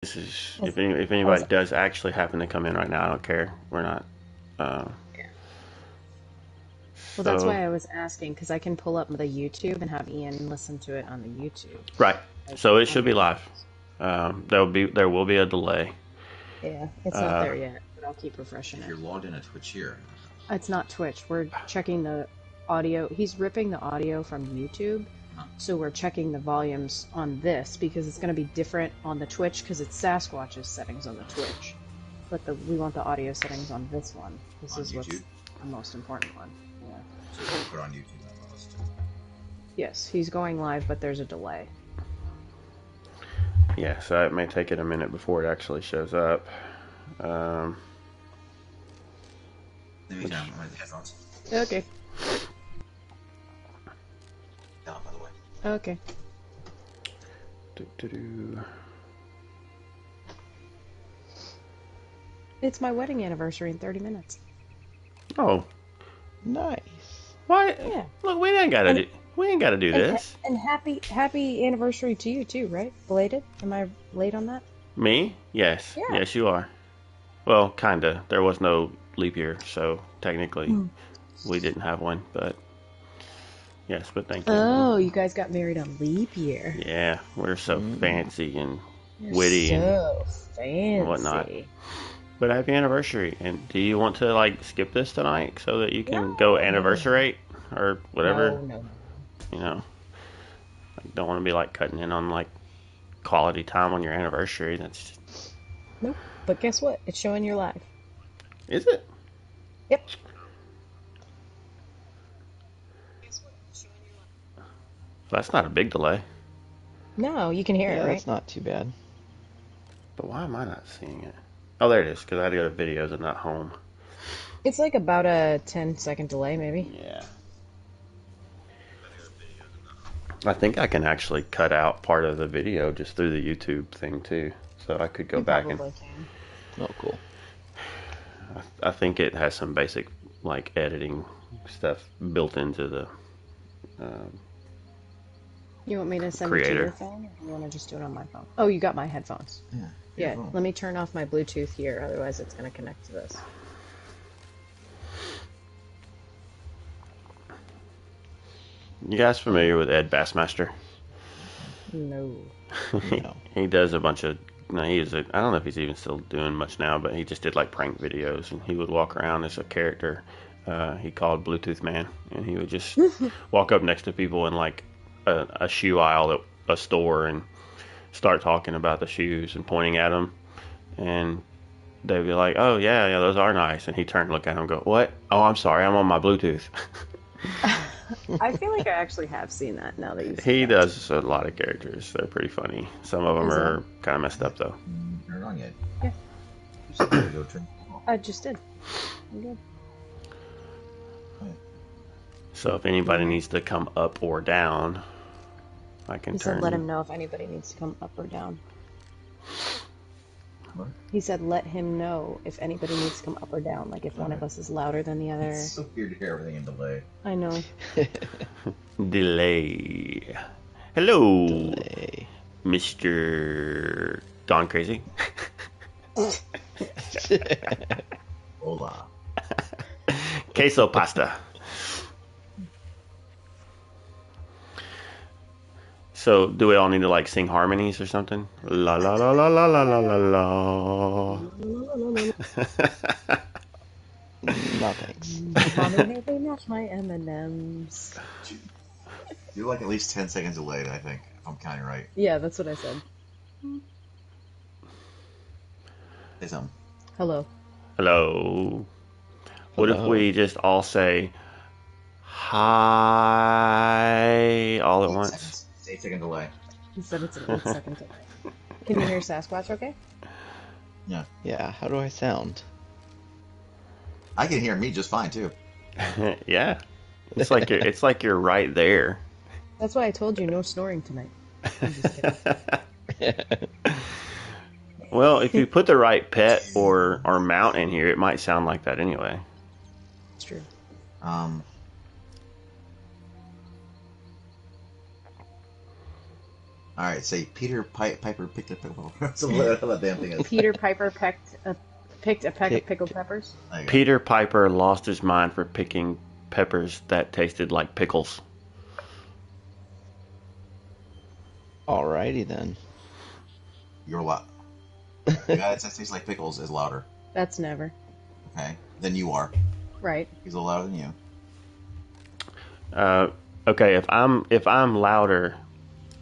This is As- if I was anybody does actually happen to come in right now, I don't care. We're not. Uh, Yeah. Well, that's so why I was asking, because I can pull up the YouTube and have Ian listen to it on the YouTube, right. like So it on should the be live. podcast. There will be a delay. Yeah, it's not Uh, there yet, but I'll keep refreshing If it. you're logged in at Twitch here, It's not Twitch. We're checking the audio. He's ripping the audio from YouTube, huh? so we're checking the volumes on this because it's going to be different on the Twitch because it's Sasquatch's settings on the Twitch. But we want the audio settings on this one. This On is what's YouTube? the most important one. Yeah. So you put on YouTube at most. Yes, he's going live, but there's a delay. yeah. So it may take it a minute before it actually shows up. In the meantime, I'm gonna the headphones. Okay. Down, by the way. Okay. Doo-doo-doo. It's my wedding anniversary in 30 minutes. Oh, Nice. why? Yeah. Look, we ain't gotta do. We ain't gotta do this. And happy anniversary to you too, right? Belated? Am I late on that? Me? Yes. Yeah. Yes, you are. Well, kinda. There was no leap year, so technically we didn't have one. But yes, but thank you. Oh, you guys got married on leap year. Yeah, we're so fancy and You're witty and so fancy. whatnot. But happy anniversary! And do you want to like skip this tonight so that you can go anniversary or whatever? No. You know, I don't want to be like cutting in on like quality time on your anniversary. That's Nope. But guess what? It's showing you're live. is it? Yep. That's not a big delay. No, you can hear Yeah, it, right? that's not too bad. But why am I not seeing it? Oh, there it is. Because I had to go to videos and not home. It's like about a 10-second delay, maybe. Yeah. I think I can actually cut out part of the video just through the YouTube thing too. So I could go You back probably can. Oh, cool. I think it has some basic like editing stuff built into the You want me to send it to Creator. your phone, or you want to just do it on my phone? Oh, you got my headphones. Yeah. Yeah, let me turn off my Bluetooth here, otherwise it's going to connect to this. You guys familiar with Ed Bassmaster? No. No. He does a bunch of. No, he is. I don't know if he's even still doing much now, but he just did like prank videos, and he would walk around as a character. He called Bluetooth Man, and he would just walk up next to people in like a shoe aisle at a store and start talking about the shoes and pointing at them, and they'd be like, "Oh yeah, those are nice," and he'd turn and look at them and go, "What? Oh, I'm sorry, I'm on my Bluetooth." I feel like I actually have seen that now that you said He that. does a lot of characters. They're pretty funny. Some of them Is are kind of messed up though. Turn it on yet? Yeah. You said you go turn it on. I just did. I'm good. So if anybody needs to come up or down, I can He turn. said let him know if anybody needs to come up or down. What? He said let him know if anybody needs to come up or down, like if one of us is louder than the other. It's so weird to hear everything in delay. I know. Delay. Hello, Delay. Mr. Don Crazy. Hola. Queso pasta. So, do we all need to like sing harmonies or something? La la la la la la la la la. No thanks. Mommy, they match my M&Ms. You're like at least 10 seconds delayed, I think, if I'm counting right. Yeah, that's what I said. Say something. Hello. Hello. What if Hello. we just all say hi all at once? It's 8-second delay. He said it's an 8-second delay. Can you hear Sasquatch okay? Yeah. Yeah, how do I sound? I can hear me just fine, too. Yeah. It's like you're right there. That's why I told you no snoring tonight. I'm just kidding. Well, if you put the right pet or mount in here, it might sound like that anyway. It's true. All right, say Peter Piper picked a pickle. That's what that damn thing is. Peter Piper picked a peck of Pick- pickled peppers. There you go. Peter Piper lost his mind for picking peppers that tasted like pickles. Alrighty then. You're loud. The guy that says tastes like pickles is louder. That's never. Okay, then you are. Right. He's a little louder than you. Okay, if I'm louder,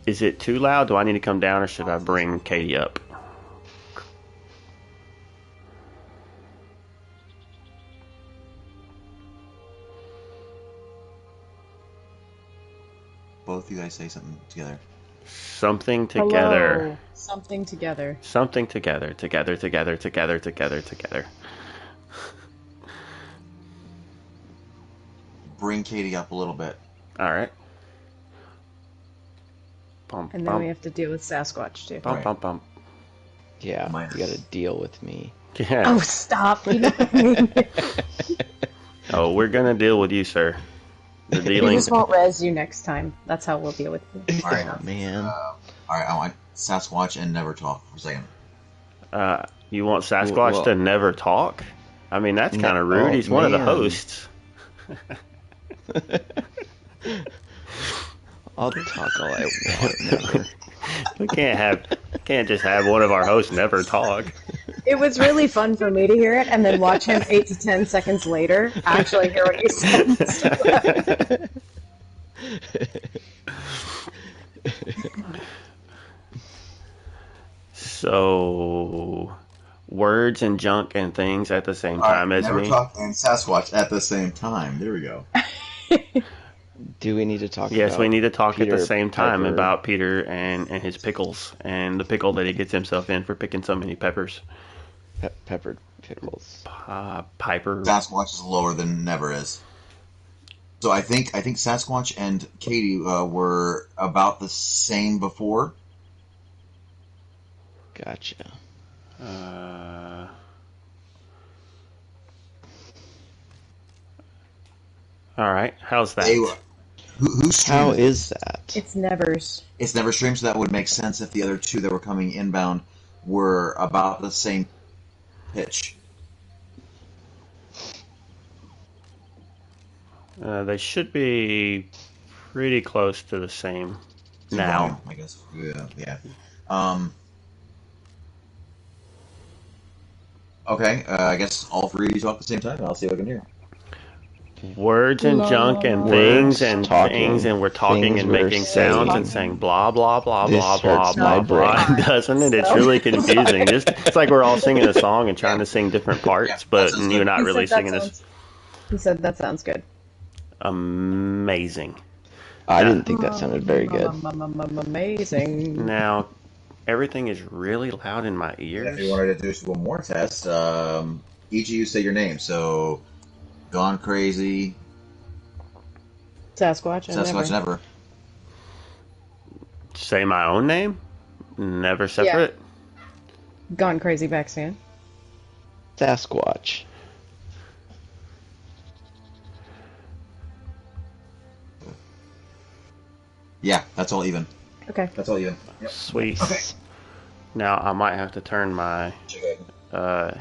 is it too loud? Do I need to come down, or should I bring Katie up? Both you guys say something together. Something together. Hello. Something together. Something together. Together. Together. Together. Together. Together. Bring Katie up a little bit. All right. Bump, And then bump, we have to deal with Sasquatch too. bump, Right. bump, bump. Yeah, Minus. you gotta deal with me. Yeah. Oh, stop! You know what I mean? Oh, we're gonna deal with you, sir. The We dealing. just won't res you next time. That's how we'll deal with you. All right. Oh man. All right, I want Sasquatch and never talk for a second. You want Sasquatch Well- to never talk? I mean, that's kind of rude. Oh, He's one of the man. hosts. I'll talk all I want. Never. We can't just have one of our hosts never talk. It was really fun for me to hear it, and then watch him 8 to 10 seconds later actually hear what he said. So, words and junk and things at the same All right, time as never me. talk and Sasquatch at the same time. There we go. Do we need to talk Yes, about we need to talk at Peter the same time Piper? about Peter and his pickles and the pickle that he gets himself in for picking so many peppers. peppered pickles? Piper. Sasquatch is lower than Never is. So I think Sasquatch and Katie were about the same before. Gotcha. All right, how's that? They were. Who streamed How it? is that? It's Nevers. It's never streamed, so that would make sense if the other two that were coming inbound were about the same pitch. They should be pretty close to the same now. Volume, I guess. Yeah. Okay, I guess all three of you talk at the same time, and I'll see what I can hear. Words and junk and Words, things and talking, things, and we're talking things and we're making sounds and saying. saying blah blah blah This blah blah hurts blah my blah. brain. Doesn't it? It's really confusing. It's like we're all singing a song and trying to sing different parts, Yeah, but that sounds you're good. not He really said that singing this. sounds- He said that sounds good. Amazing. I didn't think that sounded very good. Amazing. Now, everything is really loud in my And if ears. you wanted to do just one more test, each of you say your name. So, Gone Crazy, Sasquatch and Sasquatch, Never. Never. Say my own name? Never separate? Gone Crazy Vaxian. Sasquatch. Yeah, that's all even. Okay. That's all even. Yep. Sweet. Okay. Now, I might have to turn my Okay.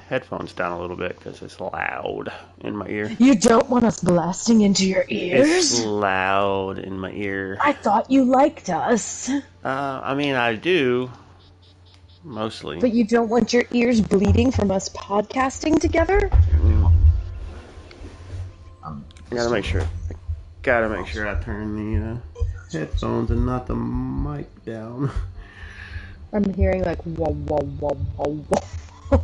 headphones down a little bit because it's loud in my ear. You don't want us blasting into your It's ears? loud in my ear. I thought you liked us. I mean, I do. Mostly. But you don't want your ears bleeding from us podcasting together? Gotta make sure. Gotta make sure I turn the headphones and not the mic down. I'm hearing like whoa, whoa, whoa, whoa, whoa.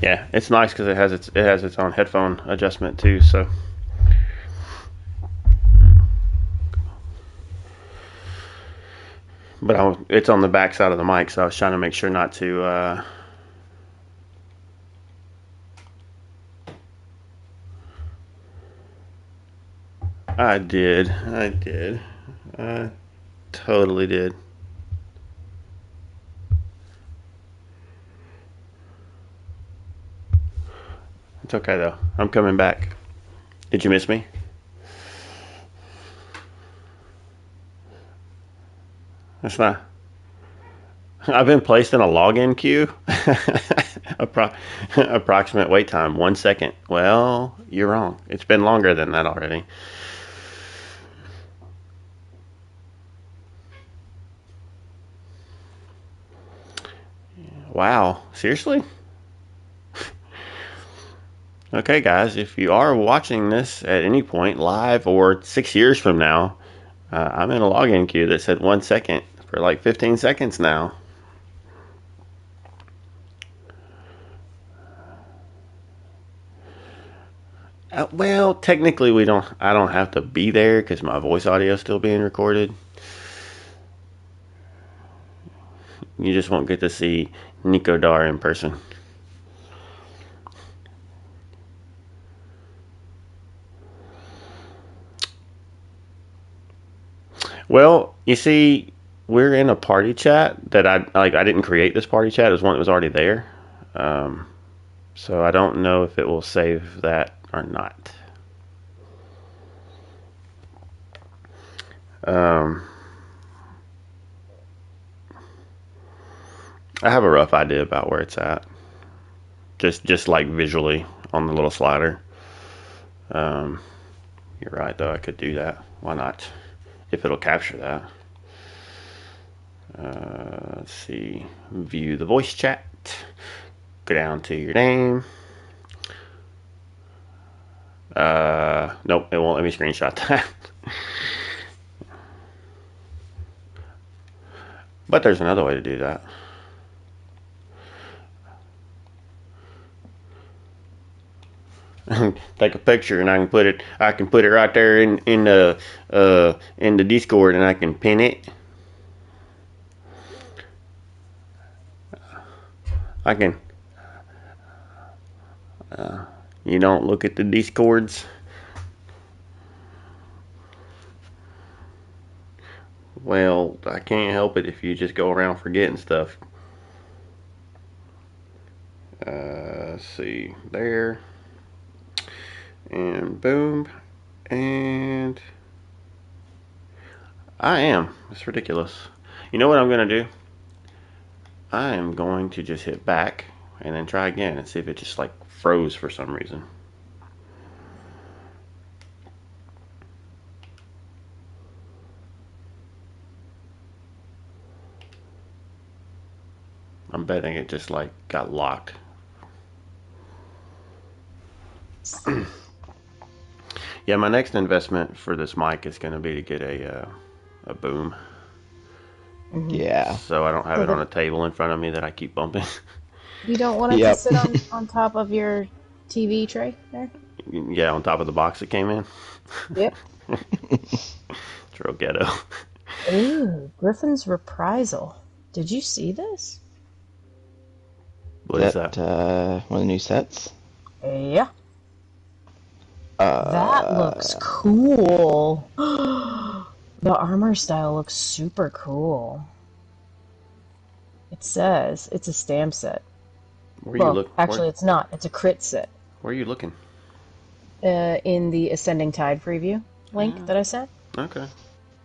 Yeah, it's nice because it has its own headphone adjustment too. So. But it's on the back side of the mic, so I was trying to make sure not to. I did. I totally did. It's okay though. I'm coming back. Did you miss me? That's fine. I've been placed in a login queue. Approximate wait time 1 second. Well, you're wrong. It's been longer than that already. Wow, seriously? Okay, guys, if you are watching this at any point, live or 6 years from now, I'm in a login queue that said 1 second for like 15 seconds now. Well, technically, I don't have to be there because my voice audio is still being recorded. You just won't get to see Nico Dar in person. Well, you see, we're in a party chat that I didn't create this party chat. It was one that was already there. So I don't know if it will save that or not. I have a rough idea about where it's at. Just like visually on the little slider. You're right, though. I could do that. Why not? If it'll capture that. Let's see. View the voice chat. Go down to your name. Nope, it won't let me screenshot that. But there's another way to do that. Take a picture and I can put it right there in the Discord and I can pin it. I can you don't look at the Discords. Well, I can't help it if you just go around forgetting stuff. Let's see, there. And boom. And I am. It's ridiculous. You know what I'm going to do? I am going to just hit back and then try again and see if it just like froze for some reason. I'm betting it just like got locked. Yeah, my next investment for this mic is going to be to get a boom. Yeah. So I don't have it on a table in front of me that I keep bumping. You don't want it to sit on top of your TV tray there? Yeah, on top of the box it came in. Yep. It's real ghetto. Ooh, Griffin's Reprisal. Did you see this? What is that? One of the new sets? Yeah. That looks cool. The armor style looks super cool. It says it's a stamp set. Actually, it's not. It's a crit set. Where are you looking? In the Ascending Tide preview link that I sent. Okay.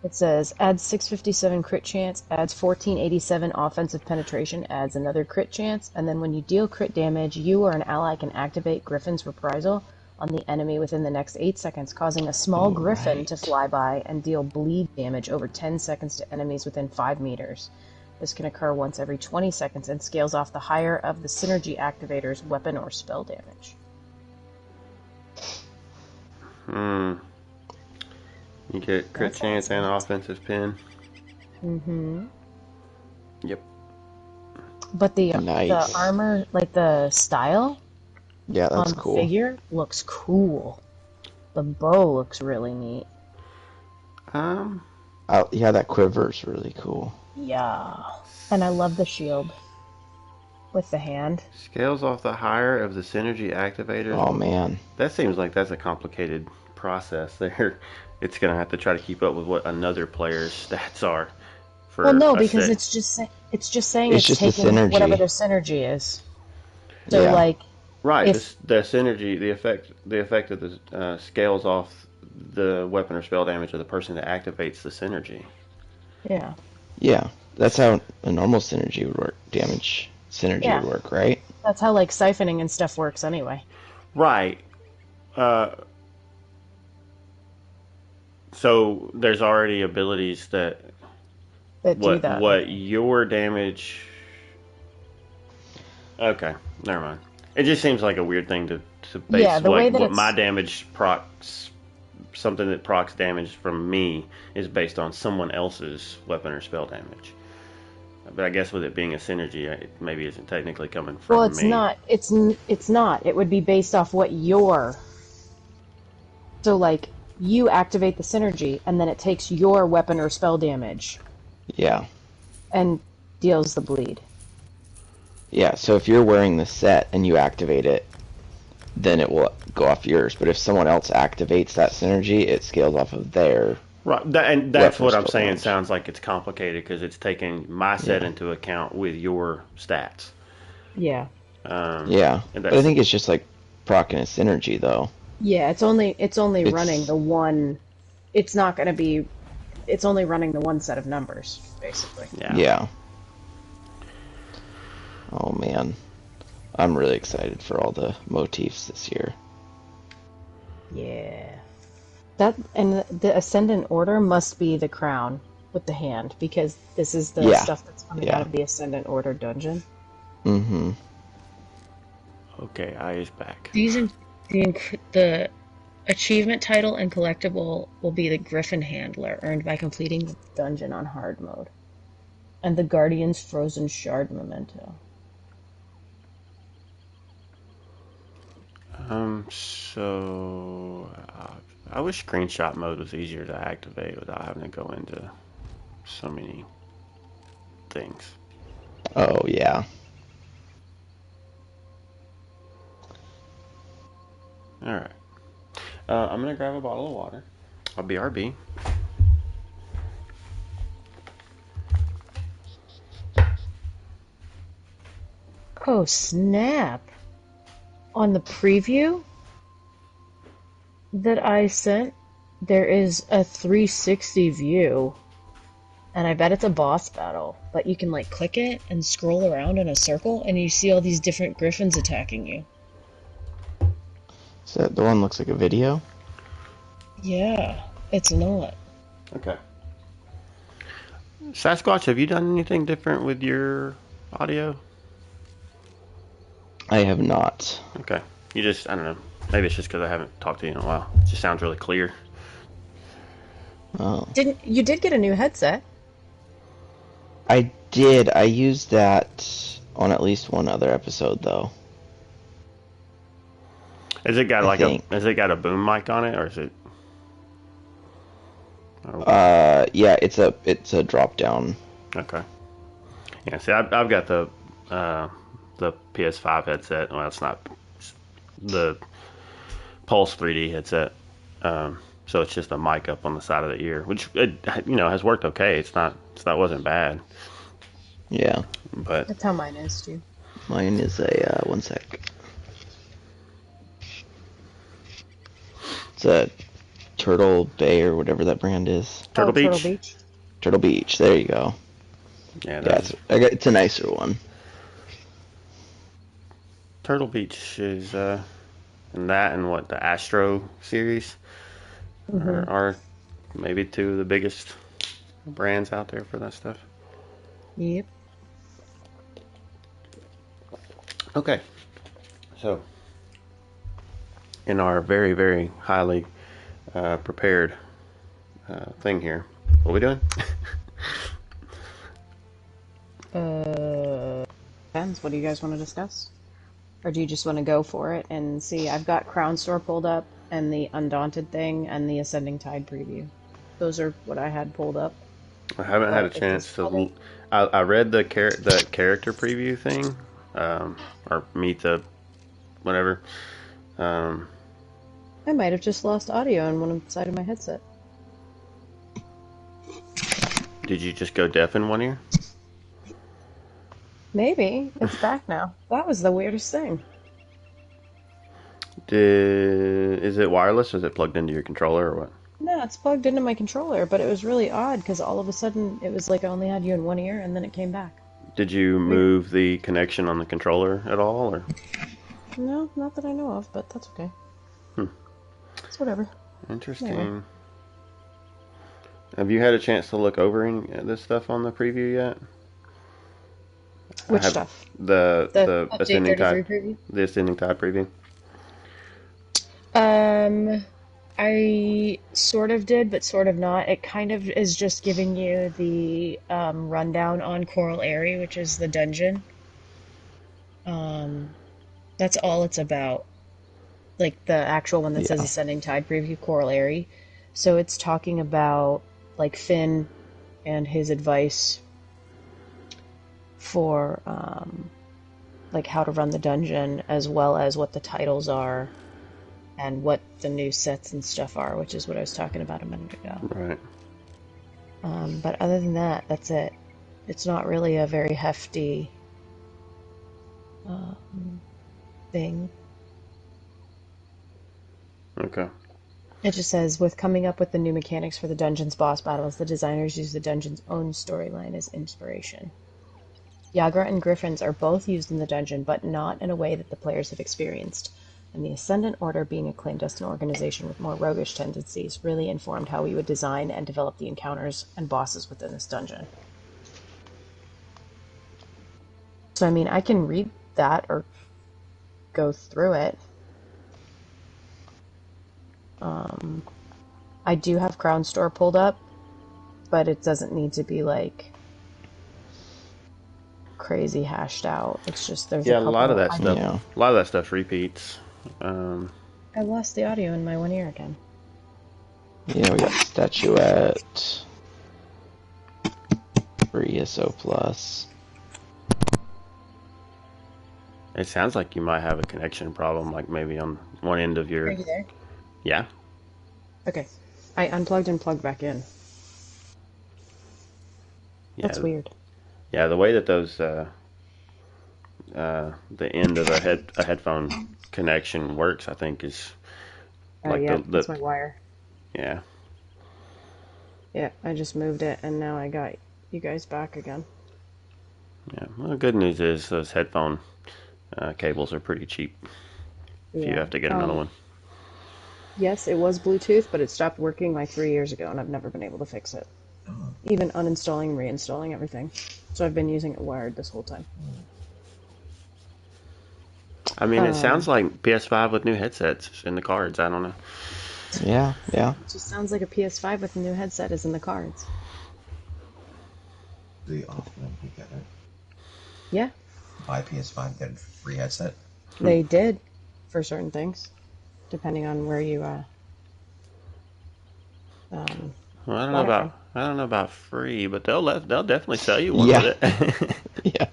It says, adds 657 crit chance, adds 1487 offensive penetration, adds another crit chance, and then when you deal crit damage, you or an ally can activate Griffin's Reprisal on the enemy within the next 8 seconds, causing a small griffin to fly by and deal bleed damage over 10 seconds to enemies within 5 meters. This can occur once every 20 seconds and scales off the higher of the synergy activator's weapon or spell damage. You get crit chance and offensive pin. Mm-hmm. Yep. But the Nice. armor, like the style Yeah, that's on the cool. figure looks cool. The bow looks really neat. Yeah, that quiver's really cool. Yeah. And I love the shield with the hand. Scales off the higher of the synergy activators. Oh, man. That seems like that's a complicated process there. It's going to have to try to keep up with what another player's stats are. Well, no, because it's just saying it's just the taking synergy. whatever their synergy is. So, Yeah. like, Right. If The synergy, the effect of the scales off the weapon or spell damage of the person that activates the synergy. yeah, Yeah, that's how a normal synergy would work. Damage synergy yeah, would work, right? that's how like siphoning and stuff works anyway. Right. Uh, so there's already abilities that That do that, I what think. your damage. Okay, never mind. It just seems like a weird thing to Yeah, base the like way that what my it's damage procs something that procs damage from me is based on someone else's weapon or spell damage. But I guess with it being a synergy, it maybe isn't technically coming well, from it's me. not. It's not. It would be based off what your so like you activate the synergy, and then it takes your weapon or spell damage Yeah. and deals the bleed. Yeah, so if you're wearing the set and you activate it, then it will go off yours. But if someone else activates that synergy, it scales off of their Right, and that's weapon or what I'm spell saying. damage. Sounds like it's complicated because it's taking my set Yeah. into account with your stats. Yeah. Yeah. And But I that's think it's just like proccing a synergy, though. Yeah, it's only running It's, the one. It's not going to be. It's only running the one set of numbers, basically. yeah. yeah. Oh, man. I'm really excited for all the motifs this year. Yeah. That and the ascendant order must be the crown with the hand because this is the Yeah. stuff that's coming out Yeah. of the ascendant order dungeon. Mm-hmm. Okay, I is back. The achievement title and collectible will be the Griffin Handler, earned by completing the dungeon on hard mode, and the Guardian's Frozen Shard memento. So I wish screenshot mode was easier to activate without having to go into so many things. Oh, yeah. All right. I'm gonna grab a bottle of water. I'll BRB. Oh snap! On the preview that I sent, there is a 360 view, and I bet it's a boss battle. But you can like click it and scroll around in a circle, and you see all these different griffins attacking you. So the one looks like a video? Yeah, it's not. Okay. Sasquatch, have you done anything different with your audio? I have not. Okay. You just, I don't know. Maybe it's just because I haven't talked to you in a while. It just sounds really clear. Oh. Didn't you did get a new headset? I did. I used that on at least one other episode, though. Has it got I like think. has it got a boom mic on it, or is it? Oh, Yeah, it's a drop down. okay. Yeah. See, I've got the PS5 headset. Well, it's not the Pulse 3D headset. So it's just a mic up on the side of the ear, which has worked okay. Wasn't bad, Yeah. but That's how mine is too. Mine is a one sec. It's a Turtle Bay or whatever that brand is. Turtle Beach. Turtle Beach. Turtle Beach. There you go. Yeah, Yeah, it's a nicer one. Turtle Beach is and that and what the Astro series are maybe two of the biggest brands out there for that stuff. Yep. Okay, so in our very very highly prepared thing here, what are we doing? Depends. What do you guys want to discuss? Or do you just want to go for it and see? I've got Crown Store pulled up, and the Undaunted thing, and the Ascending Tide preview. Those are what I had pulled up. I haven't had a But if chance this to. I read the character preview thing, or meet the whatever. I might have just lost audio on one side of my headset. Did you just go deaf in one ear? Maybe. It's back now. That was the weirdest thing. Is it wireless or is it plugged into your controller or what? No, it's plugged into my controller, but it was really odd because all of a sudden it was like I only had you in one ear and then it came back. Did you Weird. move the connection on the controller at all, or? No, not that I know of, but that's okay. It's whatever. Interesting. Anyway. Have you had a chance to look over any of this stuff on the preview yet? Which stuff? The Update Ascending 33 Tide, preview? the Ascending Tide preview. I sort of did, but sort of not. It kind of is just giving you the rundown on Coral Airy, which is the dungeon. That's all it's about. Like the actual one that says Yeah. Ascending Tide preview, Coral Airy. So it's talking about like Finn and his advice for like how to run the dungeon, as well as what the titles are and what the new sets and stuff are, which is what I was talking about a minute ago. Right. But other than that, that's it. It's not really a very hefty thing. Okay. It just says, with coming up with the new mechanics for the dungeon's boss battles, the designers use the dungeon's own storyline as inspiration. Yagra and Griffins are both used in the dungeon, but not in a way that the players have experienced. And the Ascendant Order, being a clandestine organization with more roguish tendencies, really informed how we would design and develop the encounters and bosses within this dungeon. So, I mean, I can read that or go through it. I do have Crown Store pulled up, but it doesn't need to be, like, crazy hashed out. It's just there's Yeah, a a couple. lot of that stuff. Yeah. A lot of that stuff repeats. I lost the audio in my one ear again. Yeah, we got Statuette, free SO Plus. It sounds like you might have a connection problem, like maybe on one end of your. Are you there? Yeah. Okay. I unplugged and plugged back in. Yeah. That's weird. Yeah, the way that those the end of a headphone connection works, I think, is Oh, like yeah, the that's my wire. yeah. Yeah, I just moved it, and now I got you guys back again. Yeah. Well, the good news is those headphone cables are pretty cheap if you Yeah. have to get another one. Yes, it was Bluetooth, but it stopped working like 3 years ago, and I've never been able to fix it. Even uninstalling, reinstalling everything. So I've been using it wired this whole time. I mean, it sounds like PS5 with new headsets in the cards. I don't know. Yeah, yeah. It just sounds like a PS5 with a new headset is in the cards. Do you often get it? Yeah, Buy PS5, get a free headset? they did for certain things, depending on where you Well, I don't know bought it about from. I don't know about free, but they'll definitely sell you one Yeah. with it. Yeah.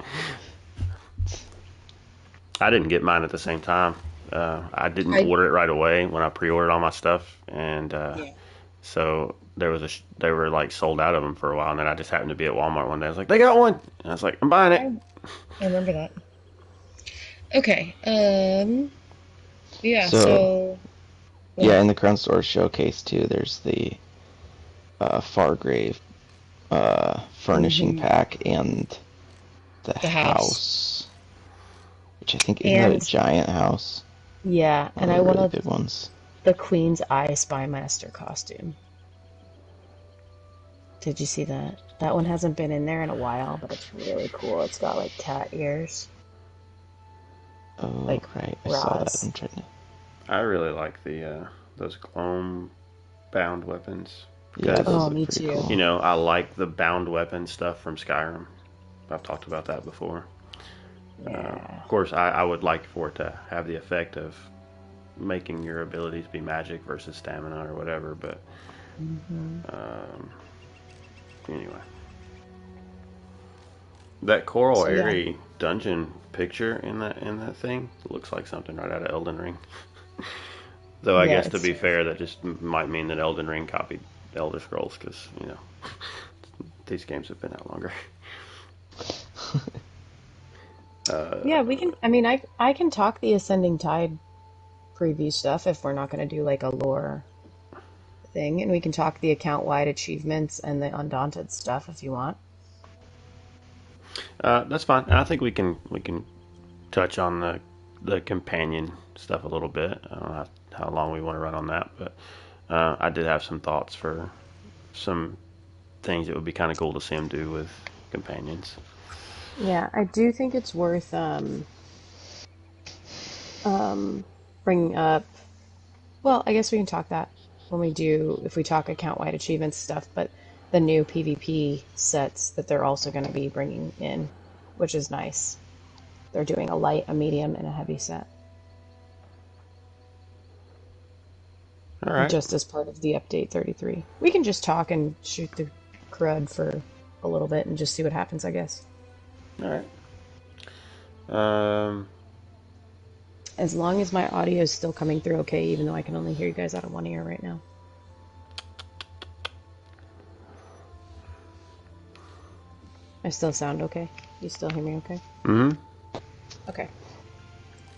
I didn't get mine at the same time. I didn't I- order it right away when I pre-ordered all my stuff, and Yeah. so there was they were like sold out of them for a while, and then I just happened to be at Walmart one day. I was like, they got one, and I was like, I'm buying it. I remember that. Okay. Yeah. So- Yeah, in the Crown Store showcase too, there's the Fargrave furnishing pack and the house. which I think isn't that a And- giant house. Yeah, and I One of the really wanted big ones. the Queen's Eye Spymaster costume. Did you see that? That one hasn't been in there in a while, but it's really cool. It's got like cat ears. Oh, Like right, I saw that. Roz. I'm trying to. I really like the those clone bound weapons. Yeah, Because, those Oh, look me pretty too. cool. you know, I like the bound weapon stuff from Skyrim. I've talked about that before. Yeah. Of course, I would like for it to have the effect of making your abilities be magic versus stamina or whatever, but anyway. That Coral So, yeah. Airy dungeon picture in that thing looks like something right out of Elden Ring. Though I Yeah, guess to be fair, that just might mean that Elden Ring copied Elder Scrolls because, you know, these games have been out longer. Yeah, we can. I mean, I can talk the Ascending Tide preview stuff if we're not going to do like a lore thing, and we can talk the account-wide achievements and the Undaunted stuff if you want. That's fine. I think we can touch on the companion stuff a little bit. I don't know how long we want to run on that, but I did have some thoughts for some things that would be kind of cool to see him do with companions. Yeah, I do think it's worth bringing up. Well, I guess we can talk that if we talk account-wide achievements stuff, but the new PvP sets that they're also going to be bringing in, which is nice. They're doing a light, a medium, and a heavy set. All right. Just as part of the update 33. We can just talk and shoot the crud for a little bit and just see what happens, I guess. All right. As long as my audio is still coming through okay, even though I can only hear you guys out of one ear right now. I still sound okay? You still hear me okay? Mm-hmm. Okay.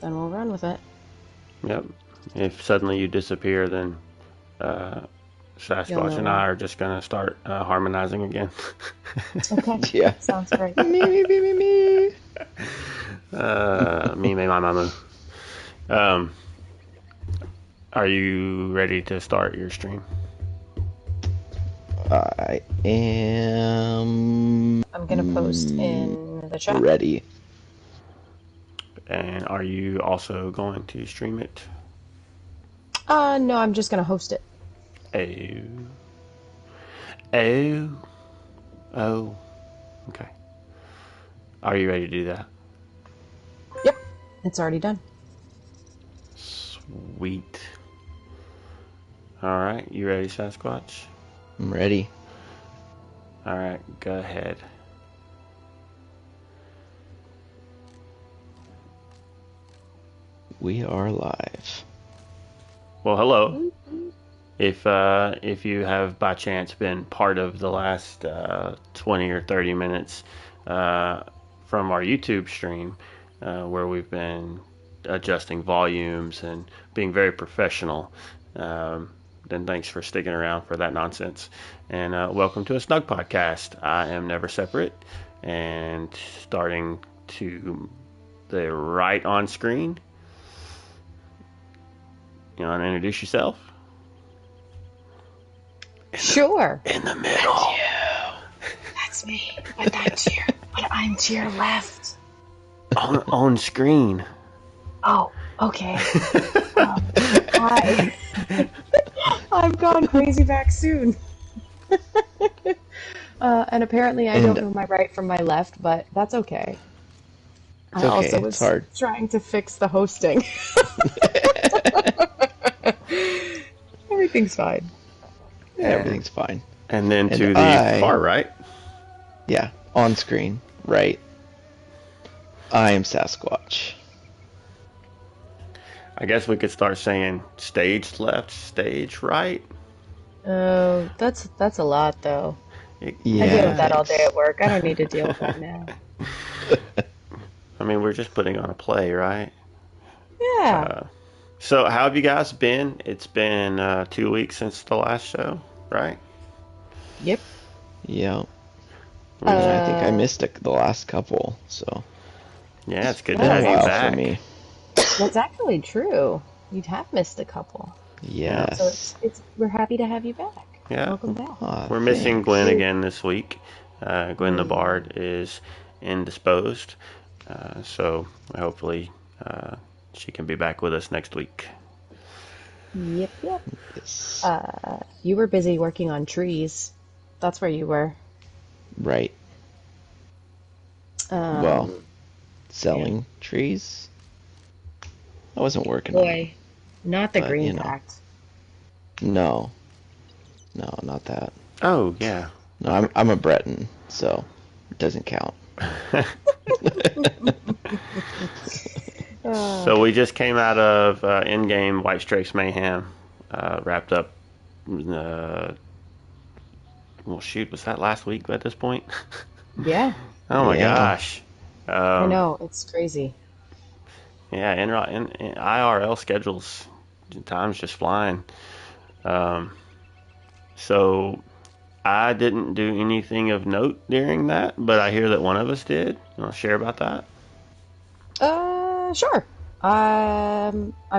Then we'll run with it. Yep. If suddenly you disappear, then Sasquatch and I are just going to start harmonizing again. Okay. Yeah. Sounds great. Me. Me, my mama. Are you ready to start your stream? I am. I'm going to post in the chat. Ready. And are you also going to stream it? No, I'm just going to host it. Oh. Okay. Are you ready to do that? Yep. It's already done. Sweet. All right. You ready, Sasquatch? I'm ready. All right. Go ahead. We are live. Well, hello. If you have by chance been part of the last 20 or 30 minutes from our YouTube stream, where we've been adjusting volumes and being very professional, then thanks for sticking around for that nonsense. And welcome to A Snugpod Cast. I am Never Separate, and starting to the right on screen. You want to introduce yourself? Sure. In the middle. That's me. But I'm to your left. On screen. Oh, okay. Hi. I've gone crazy back soon. And apparently I don't know my right from my left, but that's okay. It's I okay. also was It's hard. trying to fix the hosting. Everything's fine. Everything's fine. And then to the far right. Yeah, on screen, right. I am Sasquatch. I guess we could start saying stage left, stage right. Oh, that's a lot though. Yeah, I deal with that all day at work. I don't need to deal with that now. I mean, we're just putting on a play, right? Yeah. So how have you guys been? It's been 2 weeks since the last show, right? Yep. Yeah. I think I missed the last couple, so. Yeah, it's good Been to a have you while back. For me. That's actually true. You have missed a couple. Yes. So we're happy to have you back. Yeah. Welcome back. We're missing thanks. Gwen again this week. Gwen the Bard is indisposed, so hopefully she can be back with us next week. Yep. Yes. You were busy working on trees. That's where you were. Right. Well, selling trees? I wasn't working on it. Boy, not the But, green you know. pact. No, not that. Oh, yeah. No, I'm a Breton, so it doesn't count. So we just came out of in-game White Stripes Mayhem, wrapped up. Well, shoot, was that last week at this point? Yeah. Oh my Yeah. gosh! I know, it's crazy. Yeah, in IRL schedules, time's just flying. Um, so I didn't do anything of note during that, but I hear that one of us did. You want to share about that? Sure. I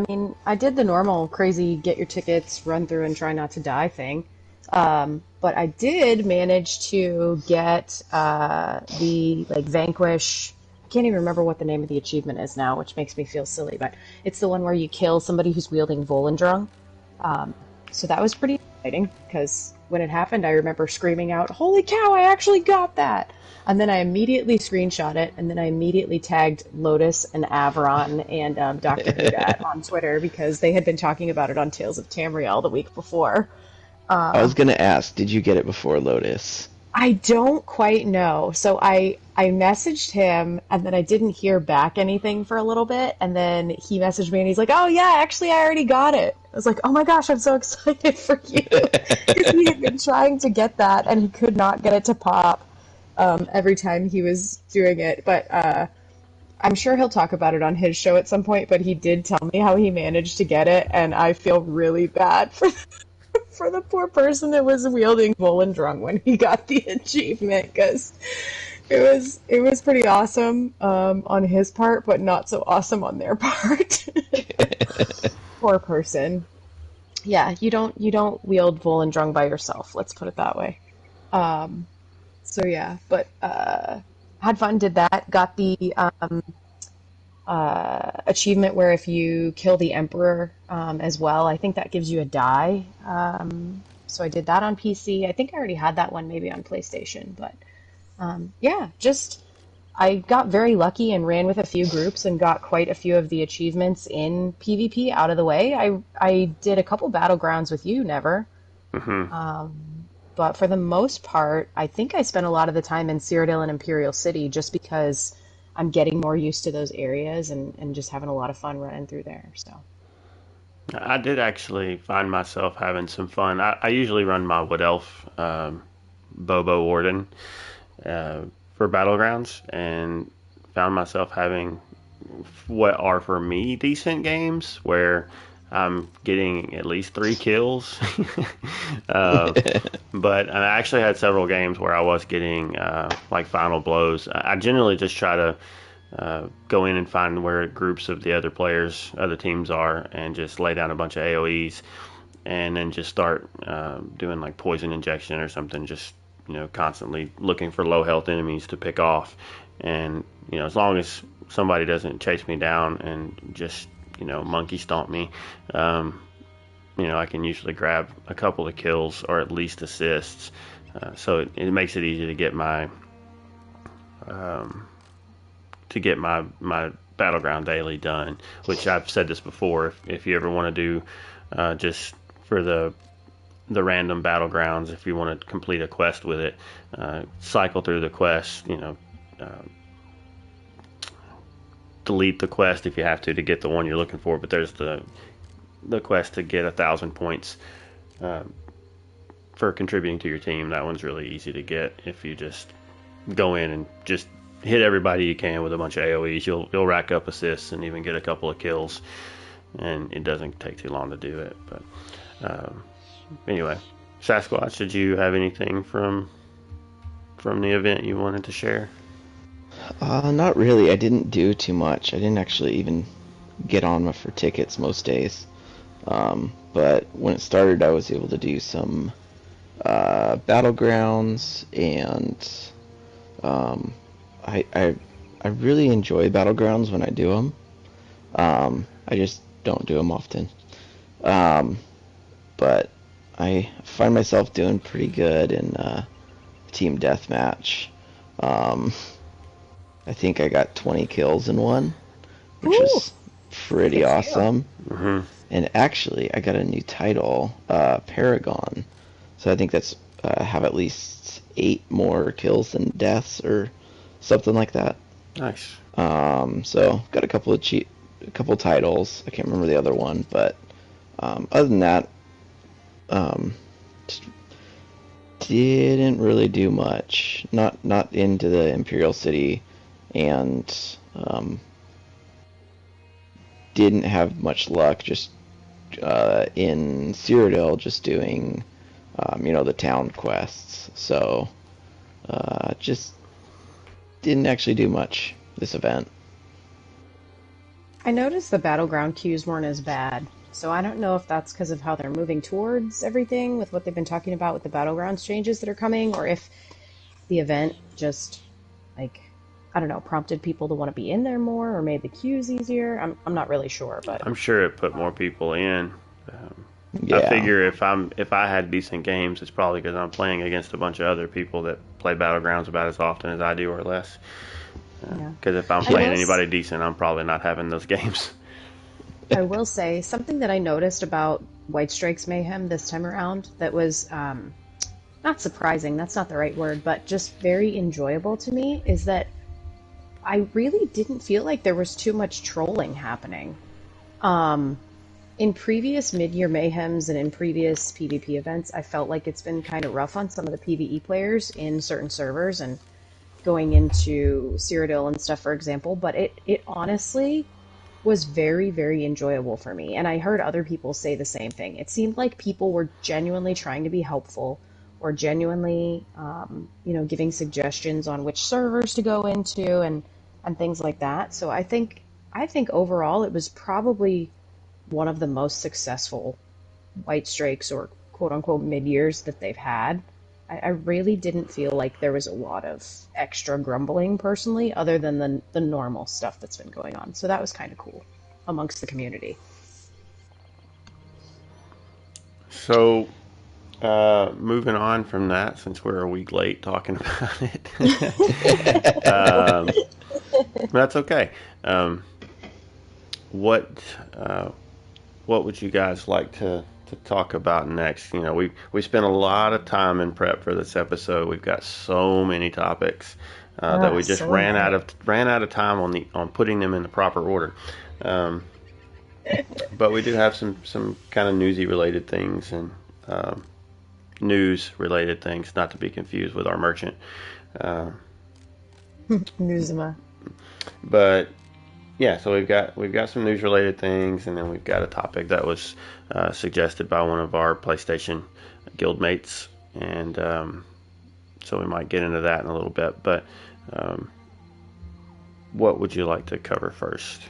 mean, I did the normal crazy get your tickets, run through, and try not to die thing. But I did manage to get the like vanquish. I can't even remember what the name of the achievement is now, which makes me feel silly. But it's the one where you kill somebody who's wielding Volendrung. Um, so that was pretty exciting because when it happened, I remember screaming out, "Holy cow! I actually got that!" And then I immediately screenshot it, and then I immediately tagged Lotus and Avron and Dr. Hudat on Twitter because they had been talking about it on Tales of Tamriel the week before. I Uh, was gonna ask, did you get it before Lotus? I don't quite know. So I messaged him and then I didn't hear back anything for a little bit and then he messaged me and he's like, "Oh yeah, actually I already got it." I was like, "Oh my gosh, I'm so excited for you." Because he had been trying to get that and he could not get it to pop every time he was doing it. But I'm sure he'll talk about it on his show at some point, but he did tell me how he managed to get it and I feel really bad for the poor person that was wielding Volendrung when he got the achievement because it was pretty awesome on his part, but not so awesome on their part. Poor person. Yeah, you don't wield Volendrung by yourself. Let's put it that way. Um, so yeah, but had fun. Did that. Got the achievement where if you kill the Emperor as well, I think that gives you a die. So I did that on PC. I think I already had that one maybe on PlayStation, but yeah, just I got very lucky and ran with a few groups and got quite a few of the achievements in PvP out of the way. I did a couple battlegrounds with you, Never. Hmm. But for the most part, I think I spent a lot of the time in Cyrodiil and Imperial City just because I'm getting more used to those areas and just having a lot of fun running through there. So, I did actually find myself having some fun. I usually run my Wood Elf Bobo Warden uh, for Battlegrounds and found myself having what are for me decent games where I'm getting at least 3 kills. uh, but I actually had several games where I was getting like final blows. I generally just try to go in and find where groups of the other players, other teams are, and just lay down a bunch of AoEs, and then just start doing like poison injection or something. Just constantly looking for low health enemies to pick off, and as long as somebody doesn't chase me down and just monkey stomp me, um, I can usually grab a couple of kills or at least assists. So it makes it easy um, to get my battleground daily done. Which I've said this before. If you ever want to do just for the random battlegrounds, if you want to complete a quest with it, cycle through the quest. Delete the quest if you have to get the one you're looking for. But there's the quest to get 1,000 points uh, for contributing to your team. That one's really easy to get if you just go in and just hit everybody you can with a bunch of AoEs. You'll rack up assists and even get a couple of kills, and it doesn't take too long to do it. But anyway, Sasquatch, did you have anything from the event you wanted to share? Not really. I didn't do too much. I didn't actually even get on for tickets most days. But when it started, I was able to do some battlegrounds, and I really enjoy battlegrounds when I do them. I just don't do them often. But I find myself doing pretty good in team deathmatch. I think I got 20 kills in one, which ooh, was pretty good for you. awesome. Mm-hmm. And actually, I got a new title, Paragon. So I think that's have at least 8 more kills than deaths or something like that. Nice. So got a couple titles. I can't remember the other one, but other than that, just didn't really do much. Not into the Imperial City and didn't have much luck just in Cyrodiil just doing, the town quests. So just didn't actually do much this event. I noticed the battleground queues weren't as bad, so I don't know if that's because of how they're moving towards everything with what they've been talking about with the battlegrounds changes that are coming, or if the event just, like, I don't know, prompted people to want to be in there more or made the queues easier. I'm not really sure, but I'm sure it put more people in. Yeah. I figure if I had decent games, it's probably because I'm playing against a bunch of other people that play Battlegrounds about as often as I do or less. yeah. Because if I'm I playing will anybody decent, I'm probably not having those games. I will say something that I noticed about White Strike's Mayhem this time around that was not surprising, that's not the right word, but just very enjoyable to me is that I really didn't feel like there was too much trolling happening. In previous mid-year mayhems and in previous PvP events, I felt like it's been kind of rough on some of the PvE players in certain servers and going into Cyrodiil and stuff, for example, but it honestly was very, very enjoyable for me. And I heard other people say the same thing. It seemed like people were genuinely trying to be helpful or genuinely, giving suggestions on which servers to go into and things like that. So I think overall it was probably one of the most successful White Strikes or quote unquote mid years that they've had. I really didn't feel like there was a lot of extra grumbling personally, other than the normal stuff that's been going on. So that was kind of cool amongst the community. So, moving on from that, since we're a week late talking about it, that's okay. What would you guys like to talk about next? We spent a lot of time in prep for this episode. We've got so many topics that we just ran out of time on putting them in the proper order. But we do have some kind of newsy related things and news related things, not to be confused with our merchant. Newsma. But yeah, so we've got some news related things, and then we've got a topic that was suggested by one of our PlayStation guildmates, and so we might get into that in a little bit. But what would you like to cover first?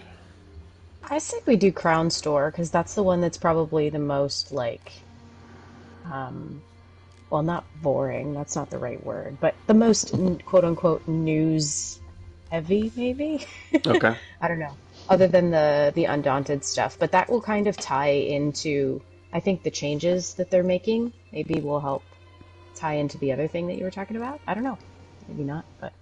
I think we do Crown Store because that's the one that's probably the most well, not boring. That's not the right word, but the most quote unquote news heavy, maybe. Okay. I don't know. Other than the Undaunted stuff, but that will kind of tie into, I think, the changes that they're making. Maybe will help tie into the other thing that you were talking about. I don't know. Maybe not, but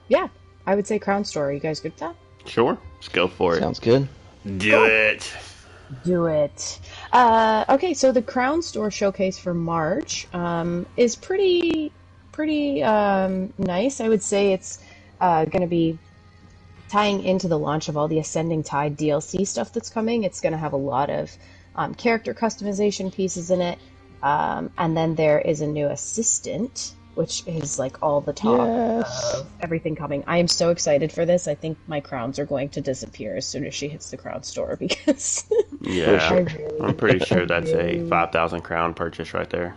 yeah, I would say Crown Store. Are you guys good with that? Sure. Let's go for it. Sounds good. Do it. Do it. Okay, so the Crown Store showcase for March is pretty nice. I would say it's going to be tying into the launch of all the Ascending Tide DLC stuff that's coming. It's going to have a lot of character customization pieces in it. And then there is a new assistant, which is like all the talk of everything coming. I am so excited for this. I think my crowns are going to disappear as soon as she hits the Crown Store because yeah, I'm pretty sure that's a 5,000 crown purchase right there.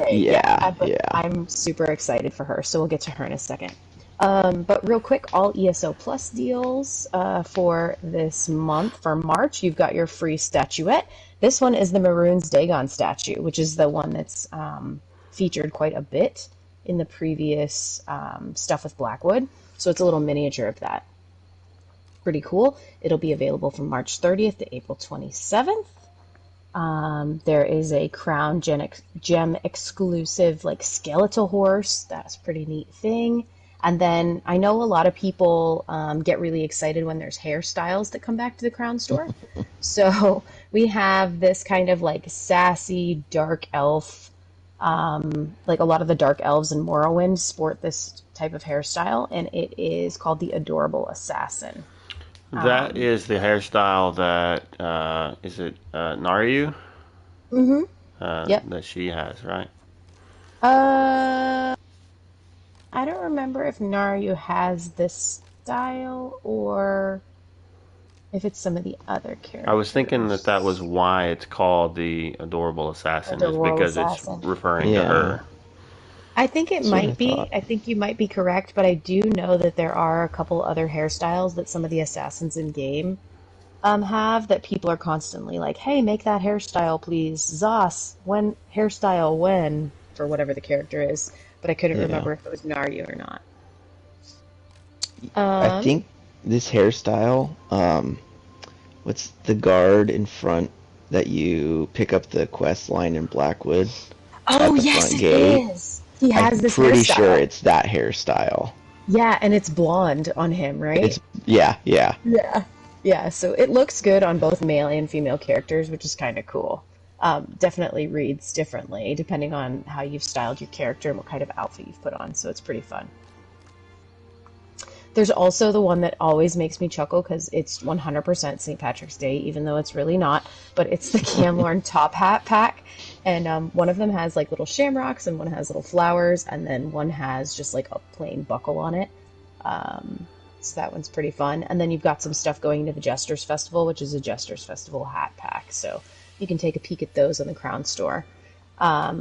Yeah. I'm super excited for her, so we'll get to her in a second. But real quick, all ESO Plus deals for this month, for March, you've got your free statuette. This one is the Maroons Dagon statue, which is the one that's featured quite a bit in the previous stuff with Blackwood. So it's a little miniature of that. Pretty cool. It'll be available from March 30th to April 27th. There is a Crown Gem exclusive like skeletal horse. That's a pretty neat thing. And then I know a lot of people get really excited when there's hairstyles that come back to the Crown Store. So we have this kind of like sassy dark elf. Like a lot of the dark elves in Morrowind sport this type of hairstyle, and it is called the Adorable Assassin. That is the hairstyle that is it Naryu? Mm-hmm. Yep. That she has, right? I don't remember if Naryu has this style or if it's some of the other characters. I was thinking that was why it's called the Adorable Assassin, is Adorable because Assassin. it's referring to Yeah. her. I think it That's what I might be. thought. I think you might be correct, but I do know that there are a couple other hairstyles that some of the assassins in game have that people are constantly like, "Hey, make that hairstyle, please, Zos. When hairstyle when for whatever the character is." But I couldn't Yeah. remember if it was Naryu or not. I think this hairstyle, what's the guard in front that you pick up the quest line in Blackwood? Oh, at the yes, front it gate? is. He has this I'm pretty hairstyle. sure it's that hairstyle. Yeah, and it's blonde on him, right? It's yeah. Yeah. Yeah, so it looks good on both male and female characters, which is kind of cool. Definitely reads differently depending on how you've styled your character and what kind of outfit you've put on, so it's pretty fun. There's also the one that always makes me chuckle because it's 100% St. Patrick's Day, even though it's really not, but it's the Camlorn Top Hat pack. And one of them has like little shamrocks and one has little flowers, and then one has just like a plain buckle on it. So that one's pretty fun. And then you've got some stuff going into the Jester's Festival, which is a Jester's Festival hat pack. So you can take a peek at those on the Crown Store.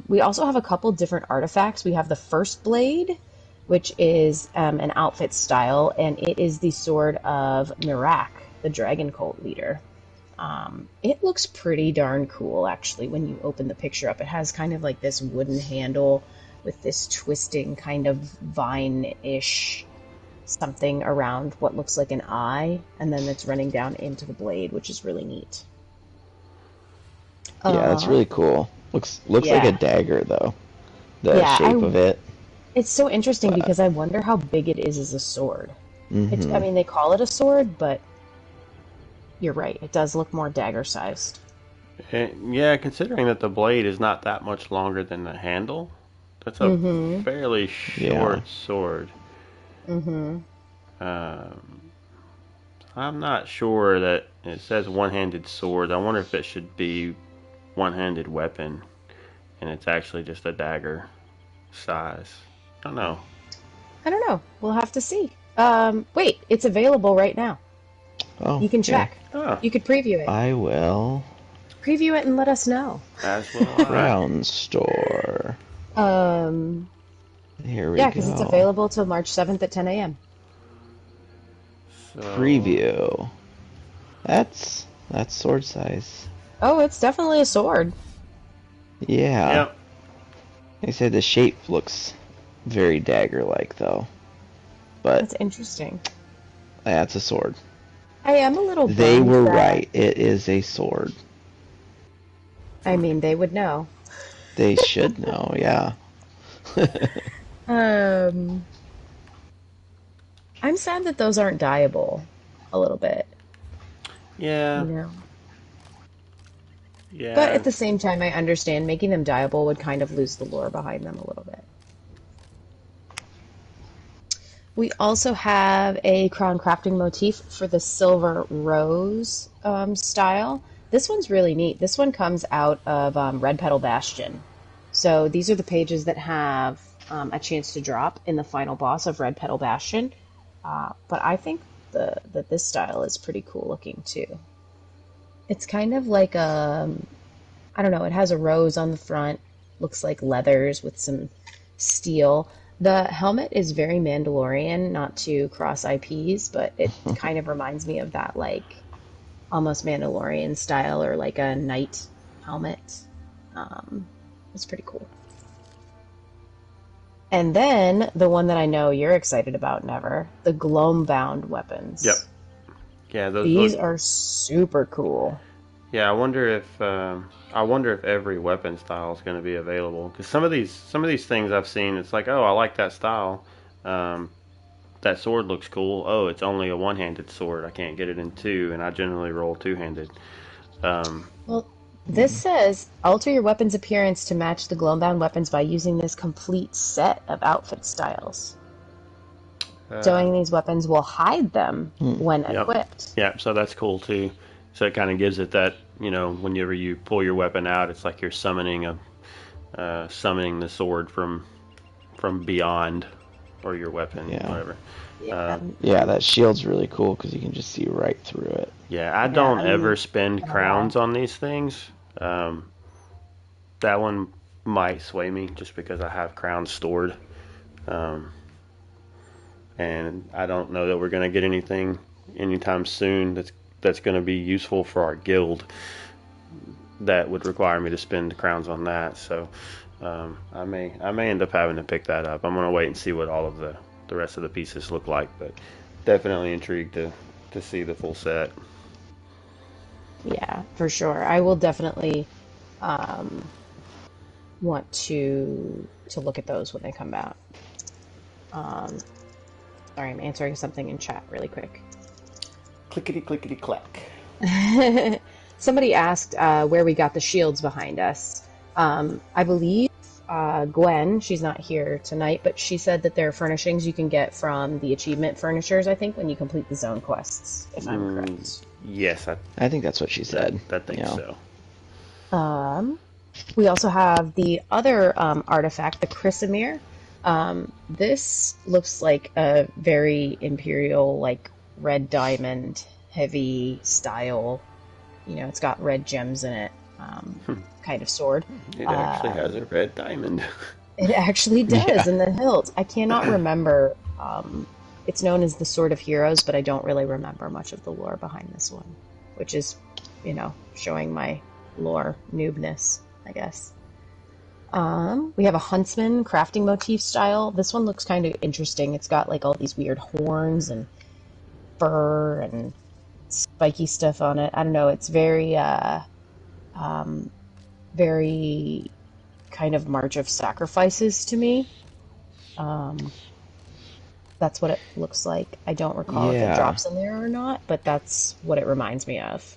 We also have a couple different artifacts. We have the First Blade, which is an outfit style, and it is the sword of Mirak, the Dragon Cult leader. It looks pretty darn cool, actually, when you open the picture up. It has kind of like this wooden handle with this twisting kind of vine-ish something around what looks like an eye, and then it's running down into the blade, which is really neat. Yeah, that's really cool. Looks like yeah. a dagger though. The Yeah, shape of it. It's so interesting because I wonder how big it is as a sword. Mhm. I mean, they call it a sword, but you're right. It does look more dagger-sized. Yeah, considering that the blade is not that much longer than the handle, that's a fairly short sword. I'm not sure that it says one-handed sword. I wonder if it should be one-handed weapon, and it's actually just a dagger size. I don't know. I don't know. We'll have to see. Wait, it's available right now. Oh, You can check. Oh. You could preview it. I will. Preview it and let us know. As will I. Crown Store. Here we Yeah, go. because it's available till March 7th at 10 a.m. So, Preview. That's sword size. Oh, it's definitely a sword. Yeah. Yep. They said the shape looks very dagger-like though. But That's interesting. that's a sword. I am a little They bummed were that- right. It is a sword. I mean, they would know. They should know, yeah. I'm sad that those aren't dyeable a little bit, Yeah. you know? Yeah. But at the same time, I understand making them dyeable would kind of lose the lore behind them a little bit. We also have a crown crafting motif for the silver rose style. This one's really neat. This one comes out of Red Petal Bastion. So these are the pages that have a chance to drop in the final boss of Red Petal Bastion. But I think that this style is pretty cool looking too. It's kind of like I don't know, it has a rose on the front, looks like leathers with some steel. The helmet is very Mandalorian, not to cross IPs, but it kind of reminds me of that, like, almost Mandalorian style, or like a knight helmet. It's pretty cool. And then, the one that I know you're excited about, Never, the Gloam-bound weapons. Yep. Yeah, These are super cool. Yeah, I wonder if every weapon style is going to be available, because some of these things I've seen, it's like, oh, I like that style. That sword looks cool. Oh, it's only a one-handed sword. I can't get it in two, and I generally roll two-handed. Well, this says, alter your weapon's appearance to match the Gloam-bound weapons by using this complete set of outfit styles. Showing these weapons will hide them when equipped. Yeah, so that's cool too. So it kind of gives it that, whenever you pull your weapon out, it's like you're summoning the sword from beyond, or your weapon, whatever. Yeah. Yeah, that shield's really cool because you can just see right through it. Yeah, I Yeah, don't I ever mean, spend been a while. crowns on these things. That one might sway me just because I have crowns stored. Um, and I don't know that we're going to get anything anytime soon that's going to be useful for our guild that would require me to spend crowns on that. So I may end up having to pick that up. I'm going to wait and see what all of the rest of the pieces look like, but definitely intrigued to see the full set. Yeah, for sure. I will definitely um, want to look at those when they come out. Um, Sorry, I'm answering something in chat really quick. Clickety clickety clack. Somebody asked where we got the shields behind us. I believe Gwen, she's not here tonight, but she said that there are furnishings you can get from the achievement furnishers, I think, when you complete the zone quests, if I'm correct. Yes, I think that's what she said. I think Yeah. so. We also have the other artifact, the Chrysamere. This looks like a very imperial, like red diamond, heavy style. You know, it's got red gems in it, kind of sword. It actually has a red diamond. It actually does Yeah. in the hilt. I cannot remember. It's known as the Sword of Heroes, but I don't really remember much of the lore behind this one, which is, showing my lore noobness, I guess. We have a huntsman crafting motif style. This one looks kind of interesting. It's got like all these weird horns and fur and spiky stuff on it. I don't know. It's very kind of March of Sacrifices to me. That's what it looks like. I don't recall if it Yeah. drops in there or not, but that's what it reminds me of.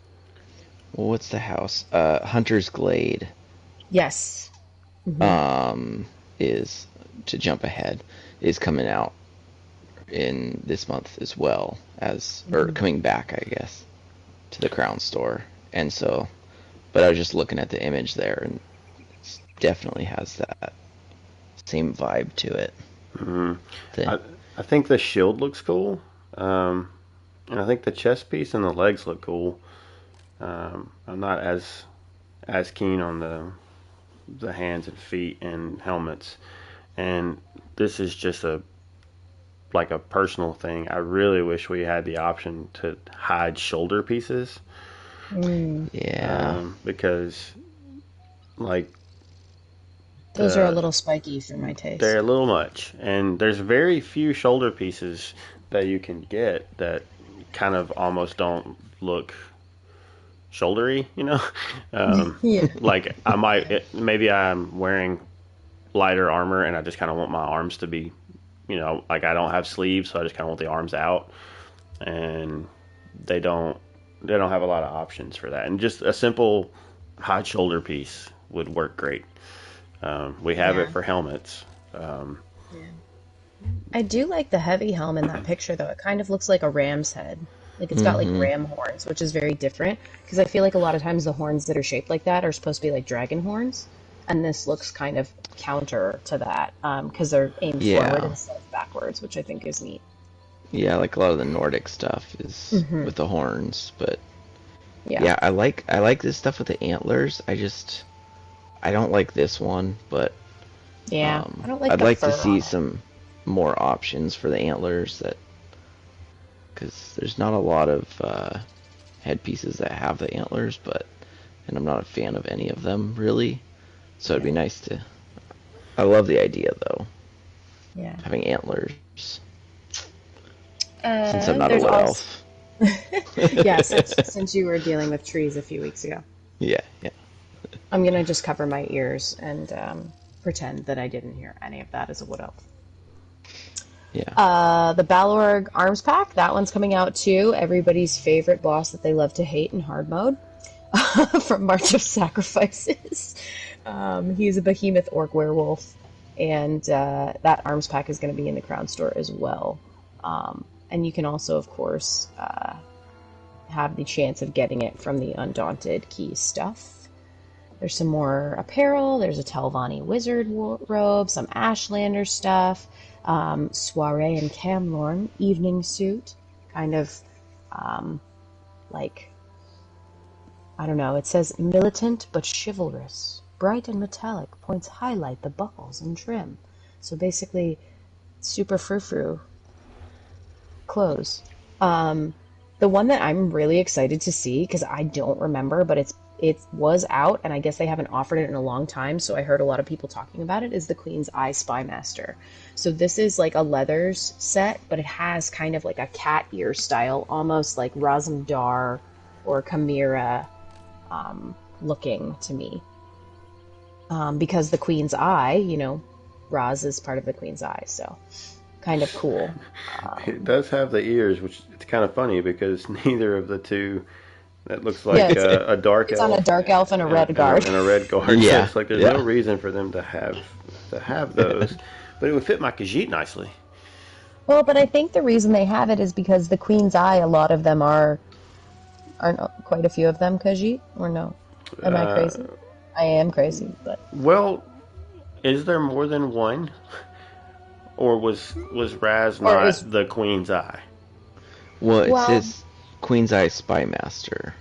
Well, what's the house? Hunter's Glade Yes. is, to jump ahead, is coming out in this month as well or coming back, I guess, to the Crown Store. And so, but I was just looking at the image there, and it definitely has that same vibe to it. I, I think the shield looks cool. And I think the chest piece and the legs look cool. I'm not as keen on the hands and feet and helmets. And this is just like a personal thing. I really wish we had the option to hide shoulder pieces. Yeah. Because like Those are a little spiky for my they're taste. a little much, and there's very few shoulder pieces that you can get that kind of almost don't look shouldery, Yeah. like maybe I'm wearing lighter armor and I just kind of want my arms to be, like I don't have sleeves, so I just kind of want the arms out, and they don't they don't have a lot of options for that, and just a simple high shoulder piece would work great. We have it Yeah. for helmets. Um, I do like the heavy helm in that picture, though. It kind of looks like a ram's head. Like it's got like ram horns, which is very different because I feel like a lot of times the horns that are shaped like that are supposed to be like dragon horns, and this looks kind of counter to that because they're aimed forward Yeah. instead of backwards, which I think is neat. Yeah, like a lot of the Nordic stuff is with the horns, but Yeah, yeah, I like this stuff with the antlers. I don't like this one, but yeah. I don't like I'd the like to fur see on it. some more options for the antlers because there's not a lot of headpieces that have the antlers, and I'm not a fan of any of them really. So it'd be Yeah, nice to. I love the idea though, yeah. having antlers. Since I'm not a There's wood also elf. yeah. Since you were dealing with trees a few weeks ago, Yeah, yeah, I'm gonna just cover my ears and pretend that I didn't hear any of that as a wood elf. yeah. The Balorg Arms Pack, that one's coming out too. Everybody's favorite boss that they love to hate in hard mode from March of Sacrifices. He's a behemoth orc werewolf, and that arms pack is going to be in the Crown Store as well. And you can also, of course, have the chance of getting it from the Undaunted Key stuff. There's some more apparel. There's a Telvanni wizard robe, some Ashlander stuff, Soiree and Camlorn evening suit, kind of like, I don't know, it says militant but chivalrous. Bright and metallic points highlight the buckles and trim. So basically, super frou-frou clothes. The one that I'm really excited to see, because I don't remember, but it was out, and I guess they haven't offered it in a long time, so I heard a lot of people talking about it, is the Queen's Eye Spymaster. So this is like a leathers set, but it has kind of like a cat ear style, almost like Razumdar or Chimera looking to me. Because the Queen's Eye, you know, Raz is part of the Queen's Eye, so kind of cool. It does have the ears, which it's kind of funny because neither of the two. That looks like Yeah, a dark it's elf. on a dark elf and a red guard. And a red guard. Yeah. So it's like there's Yeah. no reason for them to have those. But it would fit my Khajiit nicely. Well, but I think the reason they have it is because the Queen's Eye, a lot of them aren't quite a few of them Khajiit, or no? Am I crazy? I am crazy, but Well, is there more than one? Or was Raz Or not is- the Queen's Eye? Well, it Well- says Queen's Eye Spymaster.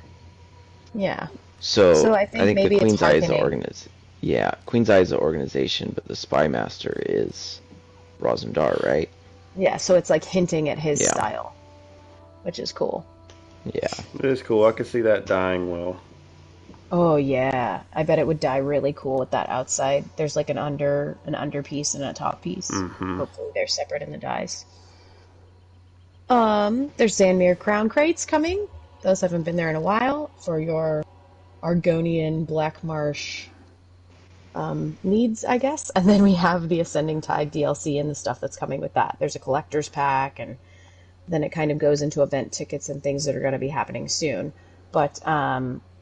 yeah. So I think maybe the it's Queen's Eye is the hearkening. organization. Yeah, Queen's Eye is the organization, but the Spymaster is Razumdar, right? Yeah, so it's like hinting at his Yeah. style, which is cool. Yeah. It is cool. I could see that dying well. Oh yeah, I bet it would die really cool with that outside. There's like an under piece and a top piece. Mhm. Hopefully they're separate in the dies. There's Zanmir crown crates coming. Those haven't been there in a while for your Argonian Black Marsh needs, I guess. And then we have the Ascending Tide DLC and the stuff that's coming with that. There's a collector's pack, and then it kind of goes into event tickets and things that are going to be happening soon. But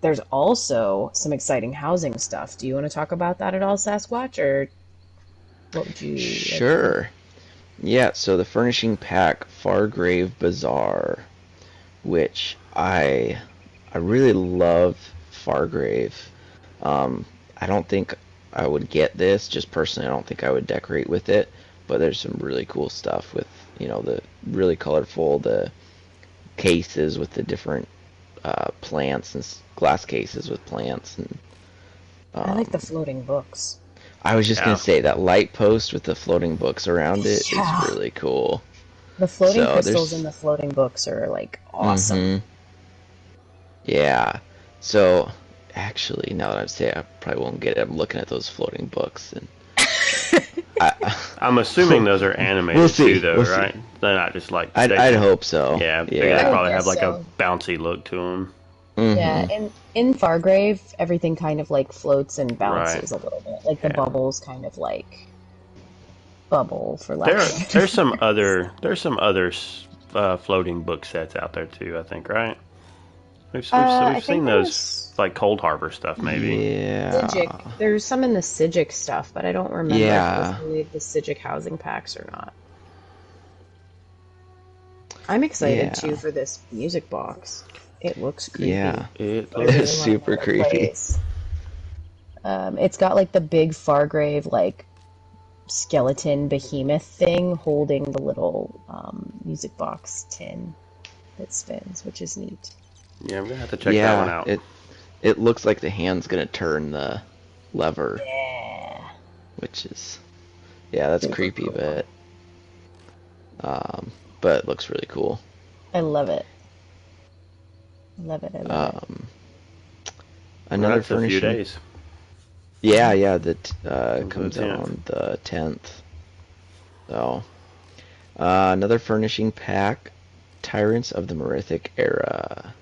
there's also some exciting housing stuff. Do you want to talk about that at all, Sasquatch, or what would you? Sure. Yeah, so the furnishing pack Fargrave Bazaar, which I really love Fargrave. I don't think I would get this, just personally I don't think I would decorate with it, but there's some really cool stuff with, you know, the really colorful, the cases with the different plants and glass cases with plants, and I like the floating books. I was just Yeah. gonna say that light post with the floating books around it Yeah. is really cool. The floating So crystals there's- in the floating books are like awesome. Mhm. Yeah. So actually, now that I'm saying, I probably won't get it. I'm looking at those floating books, and I'm assuming those are animated We'll see, too, though, we'll see. right? They're not just like. I'd hope so. Yeah, they Yeah. probably I have like guess a bouncy look to them. Mhm. Yeah, in Fargrave, everything kind of like floats and bounces a little bit. Like the Yeah. bubbles kind of like bubble for lack of There's some other floating book sets out there too. I think, right? We've I seen think those there's like Cold Harbor stuff, maybe. Yeah. Sijic. There's some in the Sijic stuff, but I don't remember Yeah. if it was really the Sijic housing packs or not. I'm excited Yeah. too for this music box. It looks creepy. Yeah. It I really It's wanna super know what it creepy. plays. It's got like the big Fargrave like skeleton behemoth thing holding the little music box tin that spins, which is neat. Yeah, I'm gonna have to check that one out. It looks like the hand's gonna turn the lever, Yeah. which is that's Super creepy, cool. but it looks really cool. I love it. Love it. I love it. Another That's a few furnishing. days. Yeah, that comes out 10th. on the 10th. So, another furnishing pack, Tyrants of the Merithic Era.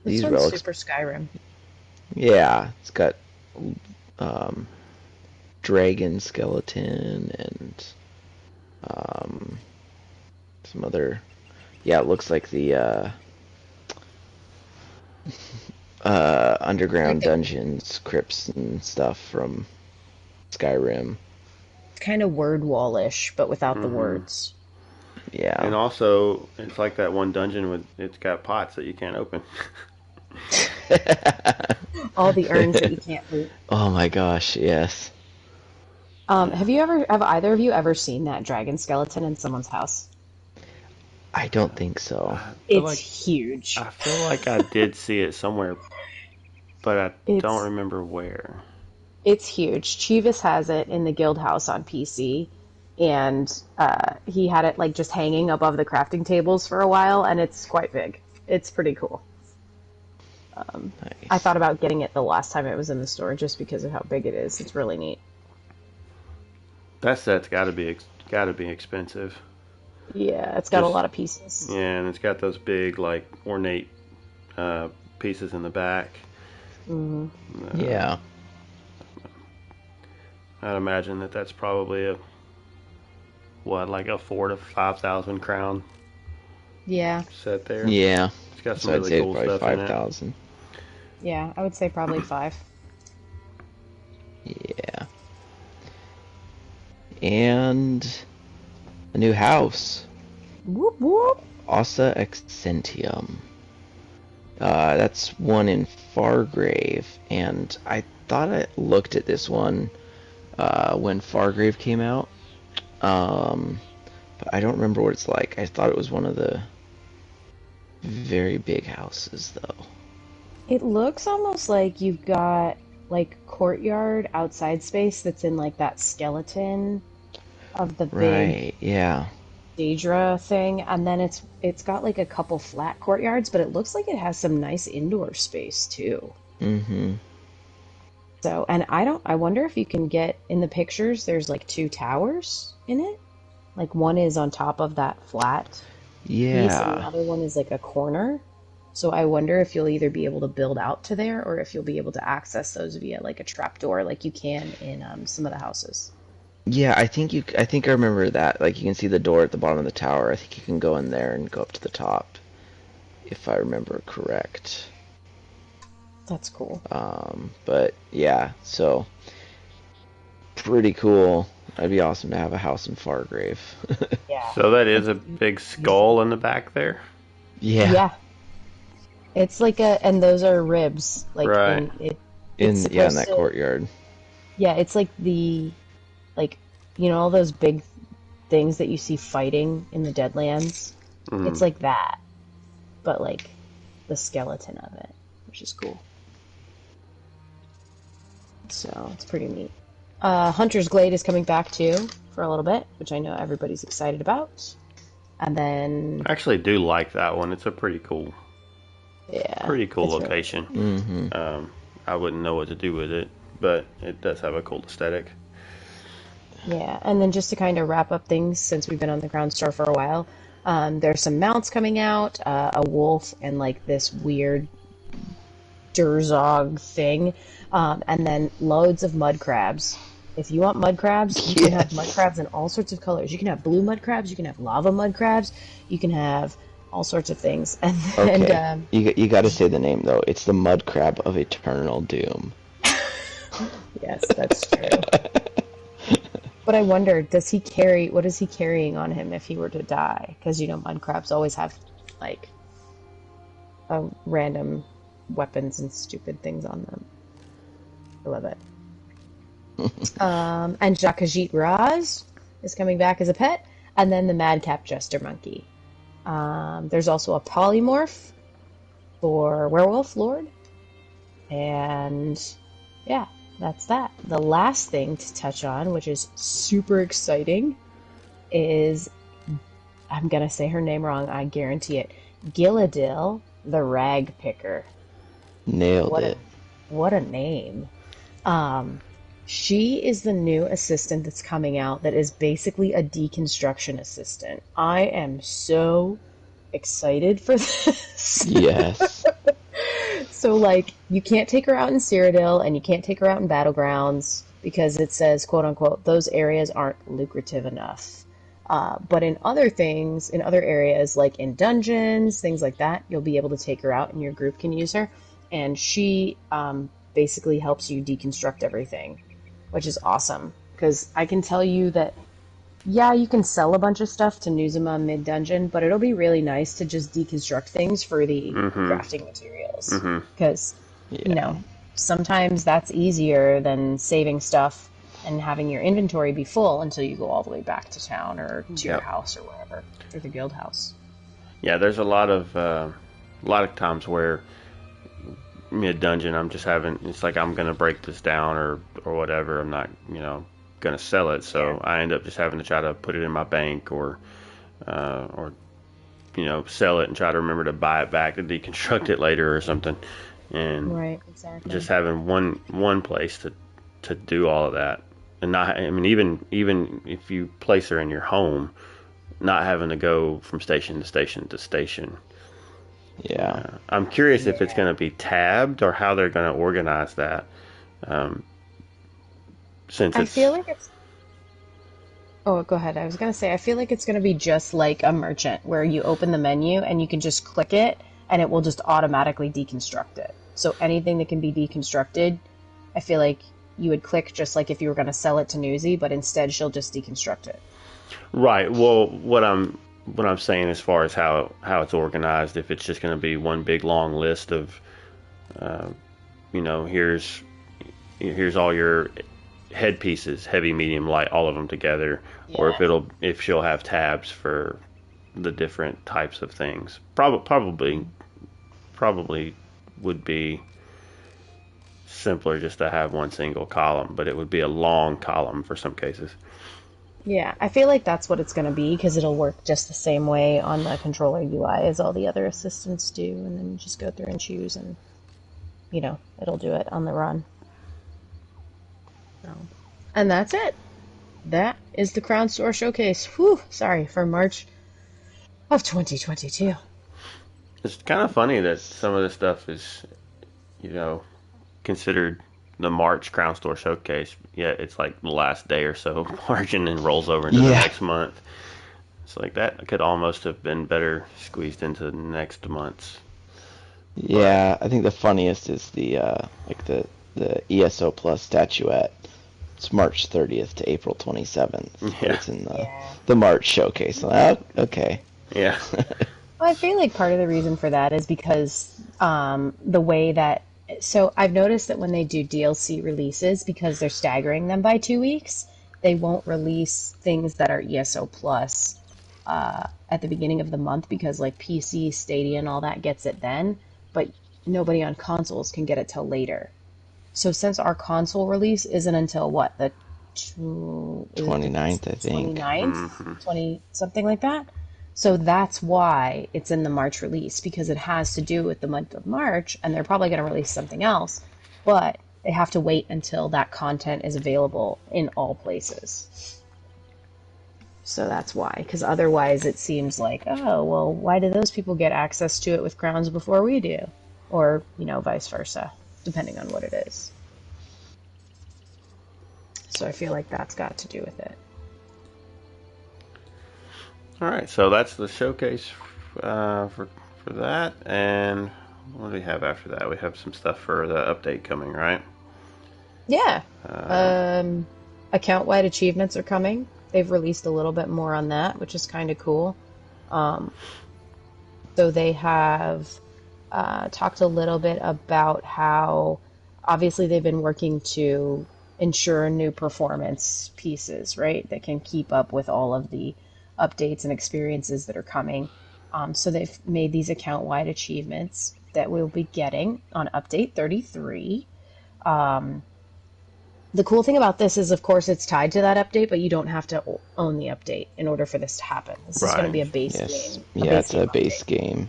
This These one's relics, super Skyrim. yeah, it's got dragon skeleton and some other. Yeah, it looks like the underground Like the- dungeons, crypts, and stuff from Skyrim. Kind of word wallish, but without the words. Yeah. And also, it's like that one dungeon with it's got pots that you can't open. All the urns that you can't loot. Oh my gosh, yes. Have either of you ever seen that dragon skeleton in someone's house? I don't think so. It's huge. I feel like I did see it somewhere, but I don't It's remember where. it's huge. Chivas has it in the guild house on PC, and he had it like just hanging above the crafting tables for a while, and it's quite big. It's pretty cool. Nice. I thought about getting it the last time it was in the store just because of how big it is. It's really neat. That set's got to be expensive. Yeah, it's got a lot of pieces. Yeah, and it's got those big like ornate pieces in the back. Yeah. I'd imagine that's probably like a 4,000 to 5,000 crown Yeah. set there. Yeah. It's got some So I'd really say cool probably stuff in it. 5,000. Yeah, I would say probably 5. Yeah. And a new house. Whoop whoop. Ossa Accentium. That's one in Fargrave, and I thought I looked at this one when Fargrave came out, but I don't remember what it's like. I thought it was one of the very big houses, though. It looks almost like you've got like courtyard outside space that's in like that skeleton of the big Right, yeah. Daedra thing, and then it's got like a couple flat courtyards, but it looks like it has some nice indoor space too. Mm-hmm. So, and I wonder if you can get in the pictures, there's like 2 towers in it. Like one is on top of that flat piece, and the Yeah. other one is like a corner. So I wonder if you'll either be able to build out to there, or if you'll be able to access those via like a trapdoor, like you can in some of the houses. Yeah, I think I remember that. Like, you can see the door at the bottom of the tower. I think you can go in there and go up to the top, if I remember correct. That's cool. But yeah, so pretty cool. That'd be awesome to have a house in Fargrave. Yeah. So that is a big skull in the back there. Yeah. Yeah. It's like and those are ribs. Like, Right. and it's In supposed that to- courtyard. Yeah, it's like like, you know, all those big things that you see fighting in the Deadlands? Mhm. It's like that, but like the skeleton of it, which is cool. So it's pretty neat. Hunter's Glade is coming back too for a little bit, which I know everybody's excited about. And then, I actually do like that one. It's a pretty cool yeah, pretty cool it's really- location. Mm-hmm. I wouldn't know what to do with it, but it does have a cool aesthetic. Yeah, and then just to kind of wrap up things, since we've been on the ground store for a while, there's some mounts coming out, a wolf and like this weird Durzog thing, and then loads of mud crabs. If you want mud crabs, you can have mud crabs in all sorts of colors. You can have blue mud crabs, you can have lava mud crabs, you can have all sorts of things. And then, Okay. You got to say the name though. It's the mud crab of eternal doom. yes, that's true. But I wonder, what is he carrying on him if he were to die? Because, you know, mud crabs always have, like, random weapons and stupid things on them. I love it. And Jakajit Raz is coming back as a pet, and then the Madcap Jester Monkey. There's also a polymorph for Werewolf Lord, and yeah, that's that. The last thing to touch on, which is super exciting, is, I'm gonna say her name wrong, I guarantee it, Gilladil the Rag Picker. Nailed it. What a name. She is the new assistant that's coming out that is basically a deconstruction assistant. I am so excited for this. Yes. So, like, you can't take her out in Cyrodiil, and you can't take her out in Battlegrounds, because it says, quote unquote, those areas aren't lucrative enough. But in other things, in other areas, like in dungeons, things like that, you'll be able to take her out, and your group can use her. And she basically helps you deconstruct everything, which is awesome. Because I can tell you that, yeah, you can sell a bunch of stuff to Nuzuma mid-dungeon, but it'll be really nice to just deconstruct things for the crafting materials. Because, you know, sometimes that's easier than saving stuff and having your inventory be full until you go all the way back to town or to your house or wherever, or the guild house. Yeah, there's a lot of times where mid dungeon I'm just having it's like I'm gonna break this down or whatever. I'm not gonna sell it, Yeah. so I end up just having to try to put it in my bank or sell it and try to remember to buy it back to deconstruct it later or something. And Right, exactly. just having one place to do all of that, and not, I mean, even if you place her in your home, not having to go from station to station to station. Yeah. I'm curious if it's Yeah. going to be tabbed or how they're going to organize that, um, since I feel it's like it's. Oh, go ahead. I was gonna say, I feel like it's gonna be just like a merchant, where you open the menu and you can just click it, and it will just automatically deconstruct it. So anything that can be deconstructed, I feel like you would click just like if you were gonna sell it to Newsy, but instead she'll just deconstruct it. right. Well, what I'm saying as far as how it's organized, if it's just going to be one big long list of, uh, here's all your headpieces, heavy, medium, light, all of them together, or Yeah. if she'll have tabs for the different types of things. Probably would be simpler just to have one single column, but it would be a long column for some cases. Yeah, I feel like that's what it's going to be because it'll work just the same way on the controller UI as all the other assistants do, and then you just go through and choose, and it'll do it on the run. So, and that's it. That is the Crown Store Showcase. Whew, sorry, for March of 2022. It's kind of funny that some of this stuff is, you know, considered the March Crown Store Showcase, yet it's like the last day or so of March and then rolls over into the Yeah. next month. It's like that could almost have been better squeezed into next month's. But Yeah, I think the funniest is the the ESO Plus statuette. It's March 30th to April 27th, but yeah, it's in Yeah. the March showcase. Oh, okay. yeah, Well, I feel like part of the reason for that is because the way that. So I've noticed that when they do DLC releases, because they're staggering them by 2 weeks, they won't release things that are ESO Plus at the beginning of the month because, like, PC, Stadia, and all that gets it then, but nobody on consoles can get it till later. So since our console release isn't until what, is it the 29th, I think. 29th, 20 something like that. So that's why it's in the March release, because it has to do with the month of March, and they're probably going to release something else, but they have to wait until that content is available in all places. So that's why, because otherwise it seems like, oh, well, why do those people get access to it with crowns before we do? Or, vice versa, depending on what it is. So I feel like that's got to do with it. all right. So that's the showcase for that. And what do we have after that? We have some stuff for the update coming, right? Yeah. Uh, Um, account-wide achievements are coming. They've released a little bit more on that, which is kind of cool. Um, so they have talked a little bit about how obviously they've been working to ensure new performance pieces, right, that can keep up with all of the updates and experiences that are coming. So they've made these account-wide achievements that we'll be getting on update 33. The cool thing about this is, of course, it's tied to that update, but you don't have to own the update in order for this to happen. This is going to right. be a base Yes. game, a Yeah, base it's a game base update. game.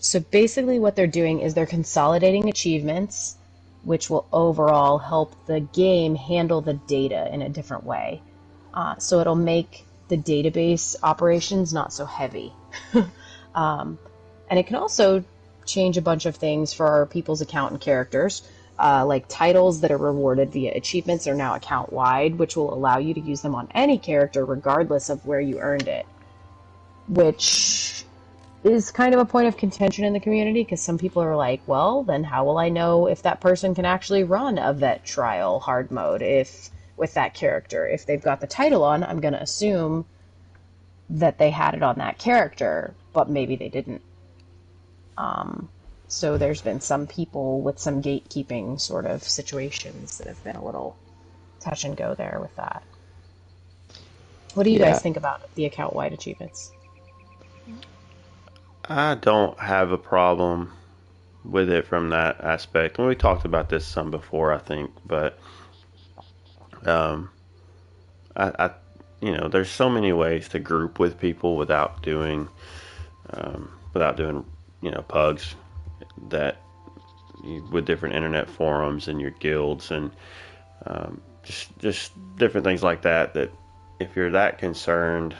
So basically, what they're doing is they're consolidating achievements, which will overall help the game handle the data in a different way. So it'll make the database operations not so heavy. And it can also change a bunch of things for people's account and characters. Like titles that are rewarded via achievements are now account wide, which will allow you to use them on any character regardless of where you earned it, which is kind of a point of contention in the community because some people are like, well, then how will I know if that person can actually run a vet trial hard mode if with that character? If they've got the title on, I'm going to assume that they had it on that character, but maybe they didn't. So there's been some people with some gatekeeping sort of situations that have been a little touch and go there with that. What do you Yeah. guys think about the account-wide achievements? I don't have a problem with it from that aspect. And we talked about this some before, I think, but um, I there's so many ways to group with people without doing, pugs that with different internet forums and your guilds and just different things like that. That if you're that concerned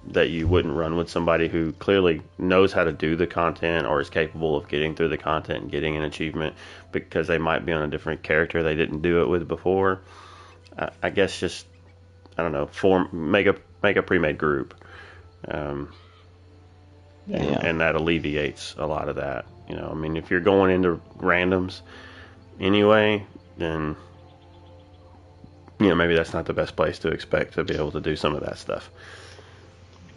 that you wouldn't run with somebody who clearly knows how to do the content or is capable of getting through the content and getting an achievement because they might be on a different character they didn't do it with before. I guess just I don't know, make a pre-made group, um, Yeah. and that alleviates a lot of that. I mean, if you're going into randoms anyway, then maybe that's not the best place to expect to be able to do some of that stuff.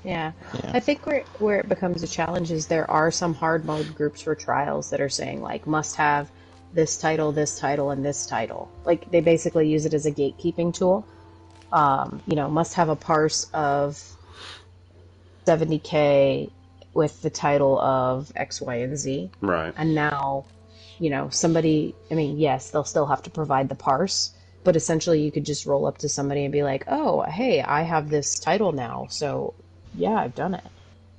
Yeah. Yeah. I think where it becomes a challenge is there are some hard mode groups for trials that are saying like must have this title, and this title. Like they basically use it as a gatekeeping tool. Must have a parse of 70K with the title of X, Y, and Z. Right. And now, somebody, I mean, yes, they'll still have to provide the parse, but essentially you could just roll up to somebody and be like, oh, hey, I have this title now, so yeah, I've done it.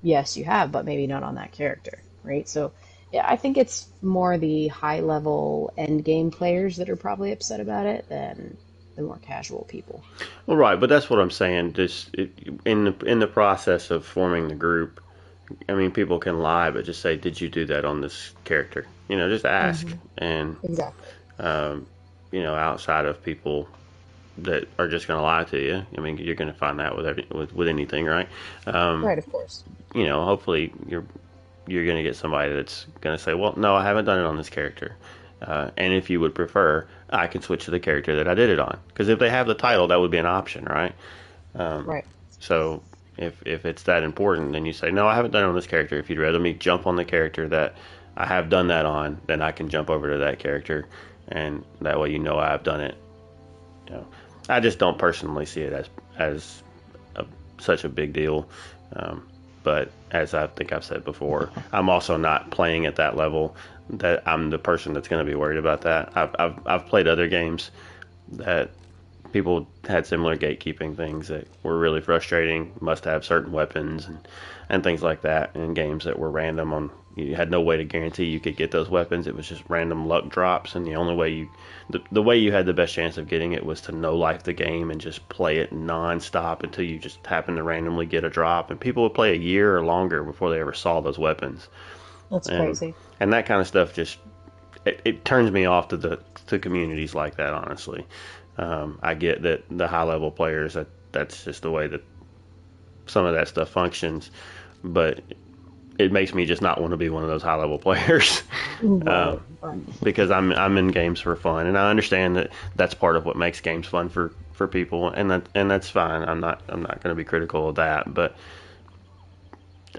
Yes, you have, but maybe not on that character, right? So, yeah, I think it's more the high-level end game players that are probably upset about it than the more casual people. Well, right, but that's what I'm saying. In the process of forming the group, I mean, people can lie, but just say, "Did you do that on this character?" Just ask. Mm-hmm. And Exactly. outside of people that are just going to lie to you, I mean, you're going to find that with anything, right? Right, of course. Hopefully you're going to get somebody that's going to say, "Well, no, I haven't done it on this character." And if you would prefer, I can switch to the character that I did it on. Because if they have the title, that would be an option, right? Right. So if it's that important, then you say, no, I haven't done it on this character. If you'd rather me jump on the character that I have done that on, then I can jump over to that character, and that way I've done it. I just don't personally see it as such a big deal. But as I think I've said before, I'm also not playing at that level that I'm the person that's going to be worried about that. I've played other games that people had similar gatekeeping things that were really frustrating. Must have certain weapons and things like that in games that were random. You had no way to guarantee you could get those weapons. It was just random luck drops, and the only way the way you had the best chance of getting it was to no life the game and just play it non-stop until you just happen to randomly get a drop. And people would play a year or longer before they ever saw those weapons. That's crazy. And that kind of stuff just it turns me off to communities like that. Honestly, I get that the high level players that's just the way that some of that stuff functions, but it makes me just not want to be one of those high level players. Right. Because I'm in games for fun, and I understand that that's part of what makes games fun for people, and that's fine. I'm not going to be critical of that, but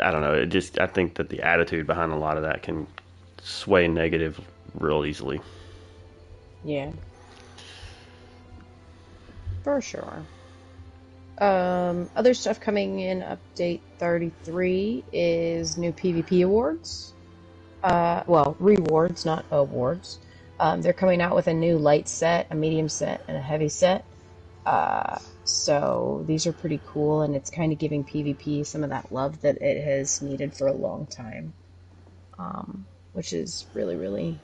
I don't know. I think that the attitude behind a lot of that can sway negative real easily. Yeah. For sure. Other stuff coming in update 33 is new PvP awards. Well, rewards, not awards. They're coming out with a new light set, a medium set, and a heavy set. So these are pretty cool, and it's kind of giving PvP some of that love that it has needed for a long time, which is really, really,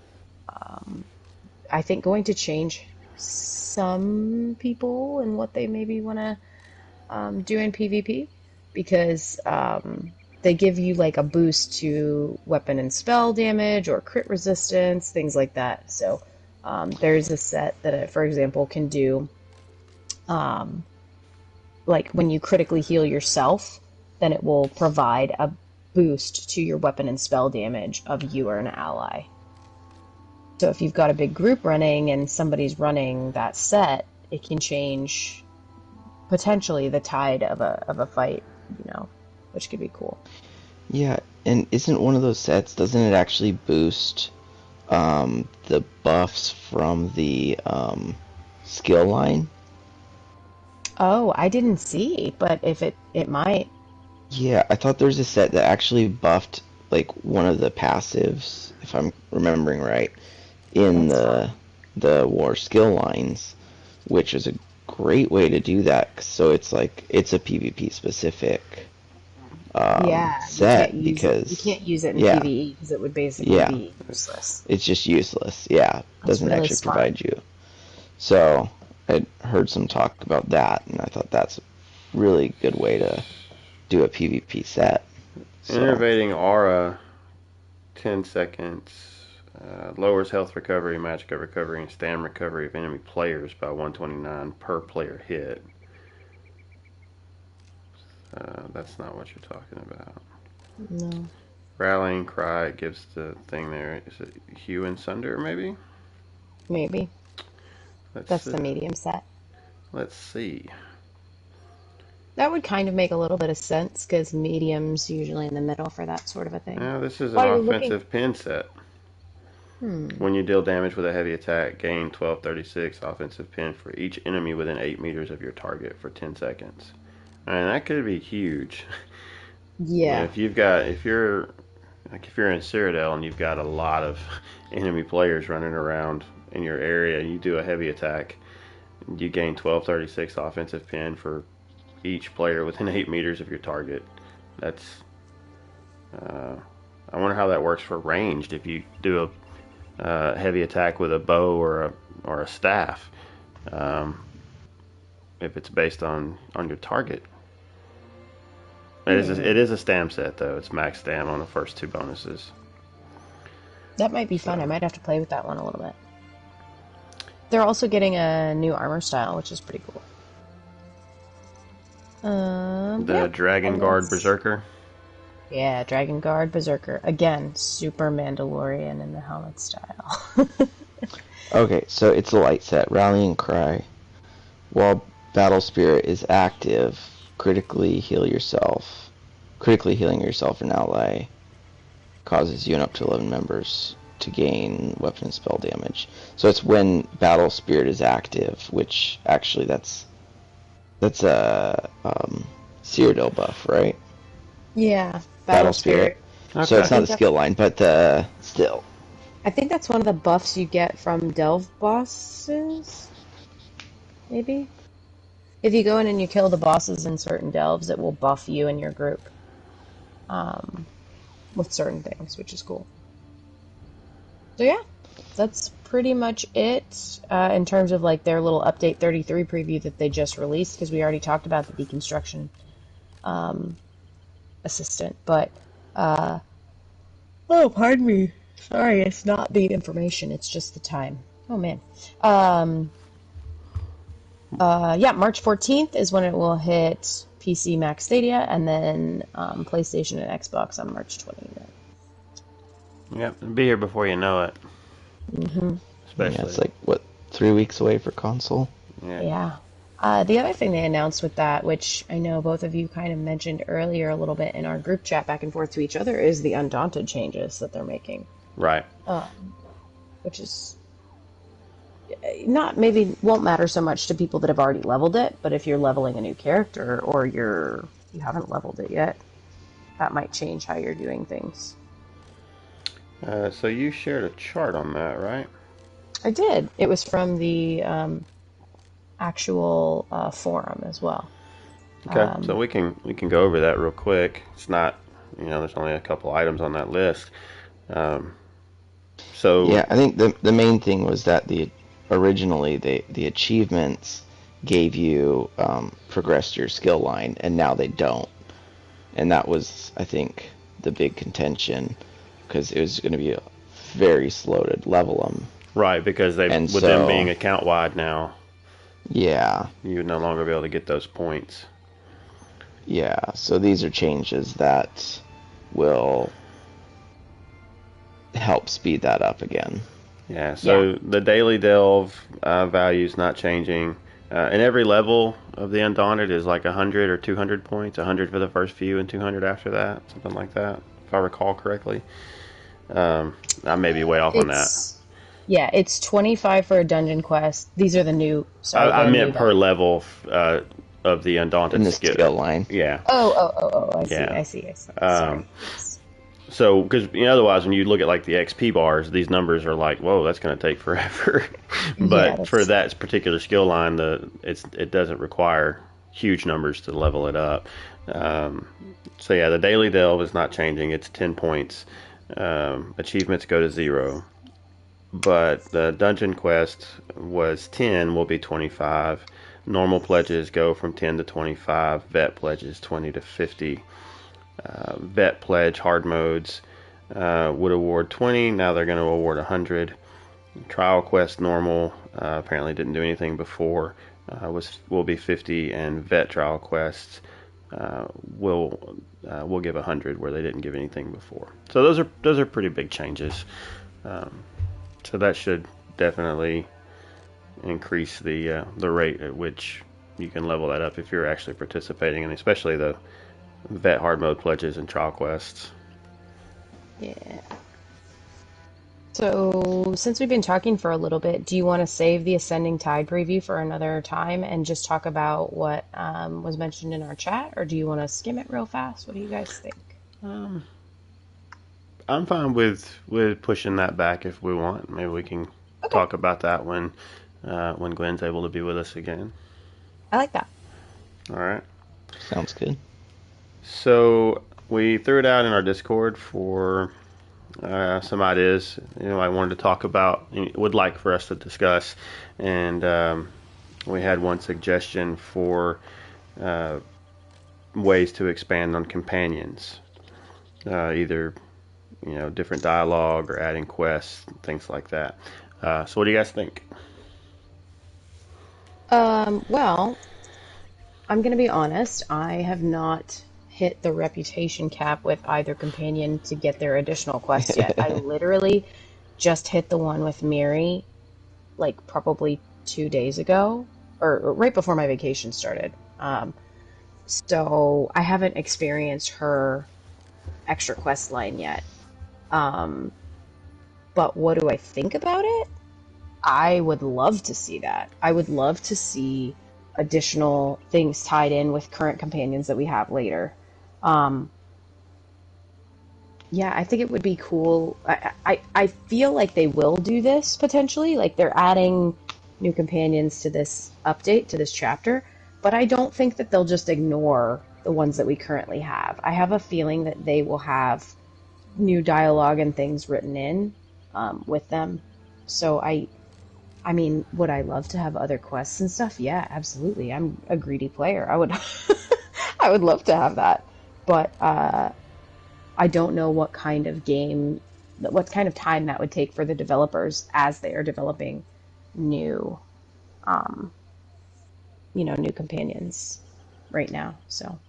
I think, going to change some people and what they maybe want to do in PvP, because they give you like a boost to weapon and spell damage or crit resistance, things like that. So there's a set that, for example, can do like when you critically heal yourself, then it will provide a boost to your weapon and spell damage of you or an ally. So if you've got a big group running and somebody's running that set, it can change potentially the tide of a fight, which could be cool. Yeah, and isn't one of those sets, doesn't it actually boost the buffs from the skill line? Oh, I didn't see, but if it might. Yeah, I thought there was a set that actually buffed like one of the passives, if I'm remembering right, in That's fun. the war skill lines, which is a great way to do that. So it's like it's a PvP specific Yeah, you can't set use it. You because can't use it in yeah, PvE because it would basically yeah, be useless. it's just useless. Yeah, That's doesn't really actually smart. provide you. So I heard some talk about that, and I thought that's a really good way to do a PvP set. So Innervating aura, 10 seconds. Lowers health recovery, magic recovery, and stamina recovery of enemy players by 129 per player hit. That's not what you're talking about. No, Rallying cry gives the thing there. Is it hue and sunder, maybe? maybe. Let's That's see. the medium set. Let's see. That would kind of make a little bit of sense because medium's usually in the middle for that sort of a thing. Now, this is an While you're looking, offensive pin set. hmm. When you deal damage with a heavy attack, gain 1236 offensive pin for each enemy within 8 meters of your target for 10 seconds. And that could be huge. Yeah. If you're in Cyrodiil and you've got a lot of enemy players running around in your area, you do a heavy attack, you gain 1236 offensive pin for each player within 8 meters of your target. That's uh, I wonder how that works for ranged. If you do a heavy attack with a bow or a staff, um, if it's based on your target. It is a stam set though. It's max stam on the first two bonuses. That might be fun. I So might have to play with that one a little bit. They're also getting a new armor style, which is pretty cool. the Yeah. Dragon And Guard that's Berserker. yeah, Dragon Guard Berserker. Again, super Mandalorian in the helmet style. okay, so it's a light set. Rallying cry. While battle spirit is active, critically healing yourself an ally causes you and up to 11 members to gain weapon and spell damage. So it's when battle spirit is active, which actually that's a Cyrodiil buff, right? Yeah, Battle Battle spirit. Spirit. So I Okay. it's not think the that's skill line, but still. I think that's one of the buffs you get from Delve bosses, maybe? If you go in and you kill the bosses in certain delves, it will buff you and your group um, with certain things, which is cool. So yeah, that's pretty much it in terms of like their little update 33 preview that they just released because we already talked about the deconstruction um, assistant. But oh, pardon me. Sorry, it's not the information; it's just the time. Oh man. Um, yeah, March 14th is when it will hit PC, Mac Stadia, and then PlayStation and Xbox on March 29th. Yep. It'll be here before you know it. Mm-hmm. Yeah, it's Especially. like what 3 weeks away for console. Yeah. Yeah. The other thing they announced with that, which I know both of you kind of mentioned earlier a little bit in our group chat back and forth to each other, is the Undaunted changes that they're making, Right. which is not maybe won't matter so much to people that have already leveled it, but if you're leveling a new character or you haven't leveled it yet, that might change how you're doing things. So you shared a chart on that, right? I did. It was from the actual forum as well. Okay. So we can go over that real quick. It's not, there's only a couple items on that list. Um, so Yeah, I think the main thing was that originally the achievements gave you progressed your skill line, and now they don't. And that was, I think, the big contention, because it was going to be very slow to level them. right, because And with them so, being account wide now, yeah, you would no longer be able to get those points. yeah. So these are changes that will help speed that up again. Yeah. Yeah. So the daily delve value's not changing. And every level of the Undaunted is like 100 or 200 points. 100 for the first few and 200 after that, something like that, if I recall correctly. I may be way off on that. It's 25 for a dungeon quest. These are the new I new meant per values. level. of the Undaunted in the skill. skill line. Yeah. Oh, I see, Yeah. I see. Sorry. So, because otherwise, when you look at like the XP bars, these numbers are like, whoa, that's going to take forever. But for that particular skill line, it doesn't require huge numbers to level it up. So yeah, the daily delve is not changing. It's 10 points. Achievements go to 0. But the dungeon quest was 10, will be 25. Normal pledges go from 10 to 25. Vet pledges 20 to 50. Vet pledge hard modes would award 20. Now they're going to award 100. Trial quest normal apparently didn't do anything before. Will be 50, and vet trial quests will give 100 where they didn't give anything before. So those are pretty big changes. So that should definitely increase the rate at which you can level that up if you're actually participating, and especially the vet hard mode pledges and trial quests. Yeah. So, since we've been talking for a little bit, do you want to save the Ascending Tide preview for another time and just talk about what was mentioned in our chat, or do you want to skim it real fast? What do you guys think? I'm fine with pushing that back if we want. Maybe we can talk about that when Gwen's able to be with us again. I like that. All right. Sounds good. So we threw it out in our Discord for some ideas, I wanted to talk about, would like for us to discuss, and we had one suggestion for ways to expand on companions, either different dialogue or adding quests, things like that. So what do you guys think? Well, I'm going to be honest. I have not hit the reputation cap with either companion to get their additional quest yet. I literally just hit the one with Miri, like probably 2 days ago, or right before my vacation started. So I haven't experienced her extra quest line yet. But what do I think about it? I would love to see that. I would love to see additional things tied in with current companions that we have later. Yeah, I think it would be cool. I feel like they will do this potentially. Like they're adding new companions to this update, to this chapter, but I don't think that they'll just ignore the ones that we currently have. I have a feeling that they will have new dialogue and things written in with them. So I mean, would I love to have other quests and stuff? Yeah, absolutely. I'm a greedy player. I would I would love to have that. But I don't know what kind of time that would take for the developers as they are developing new new companions right now. So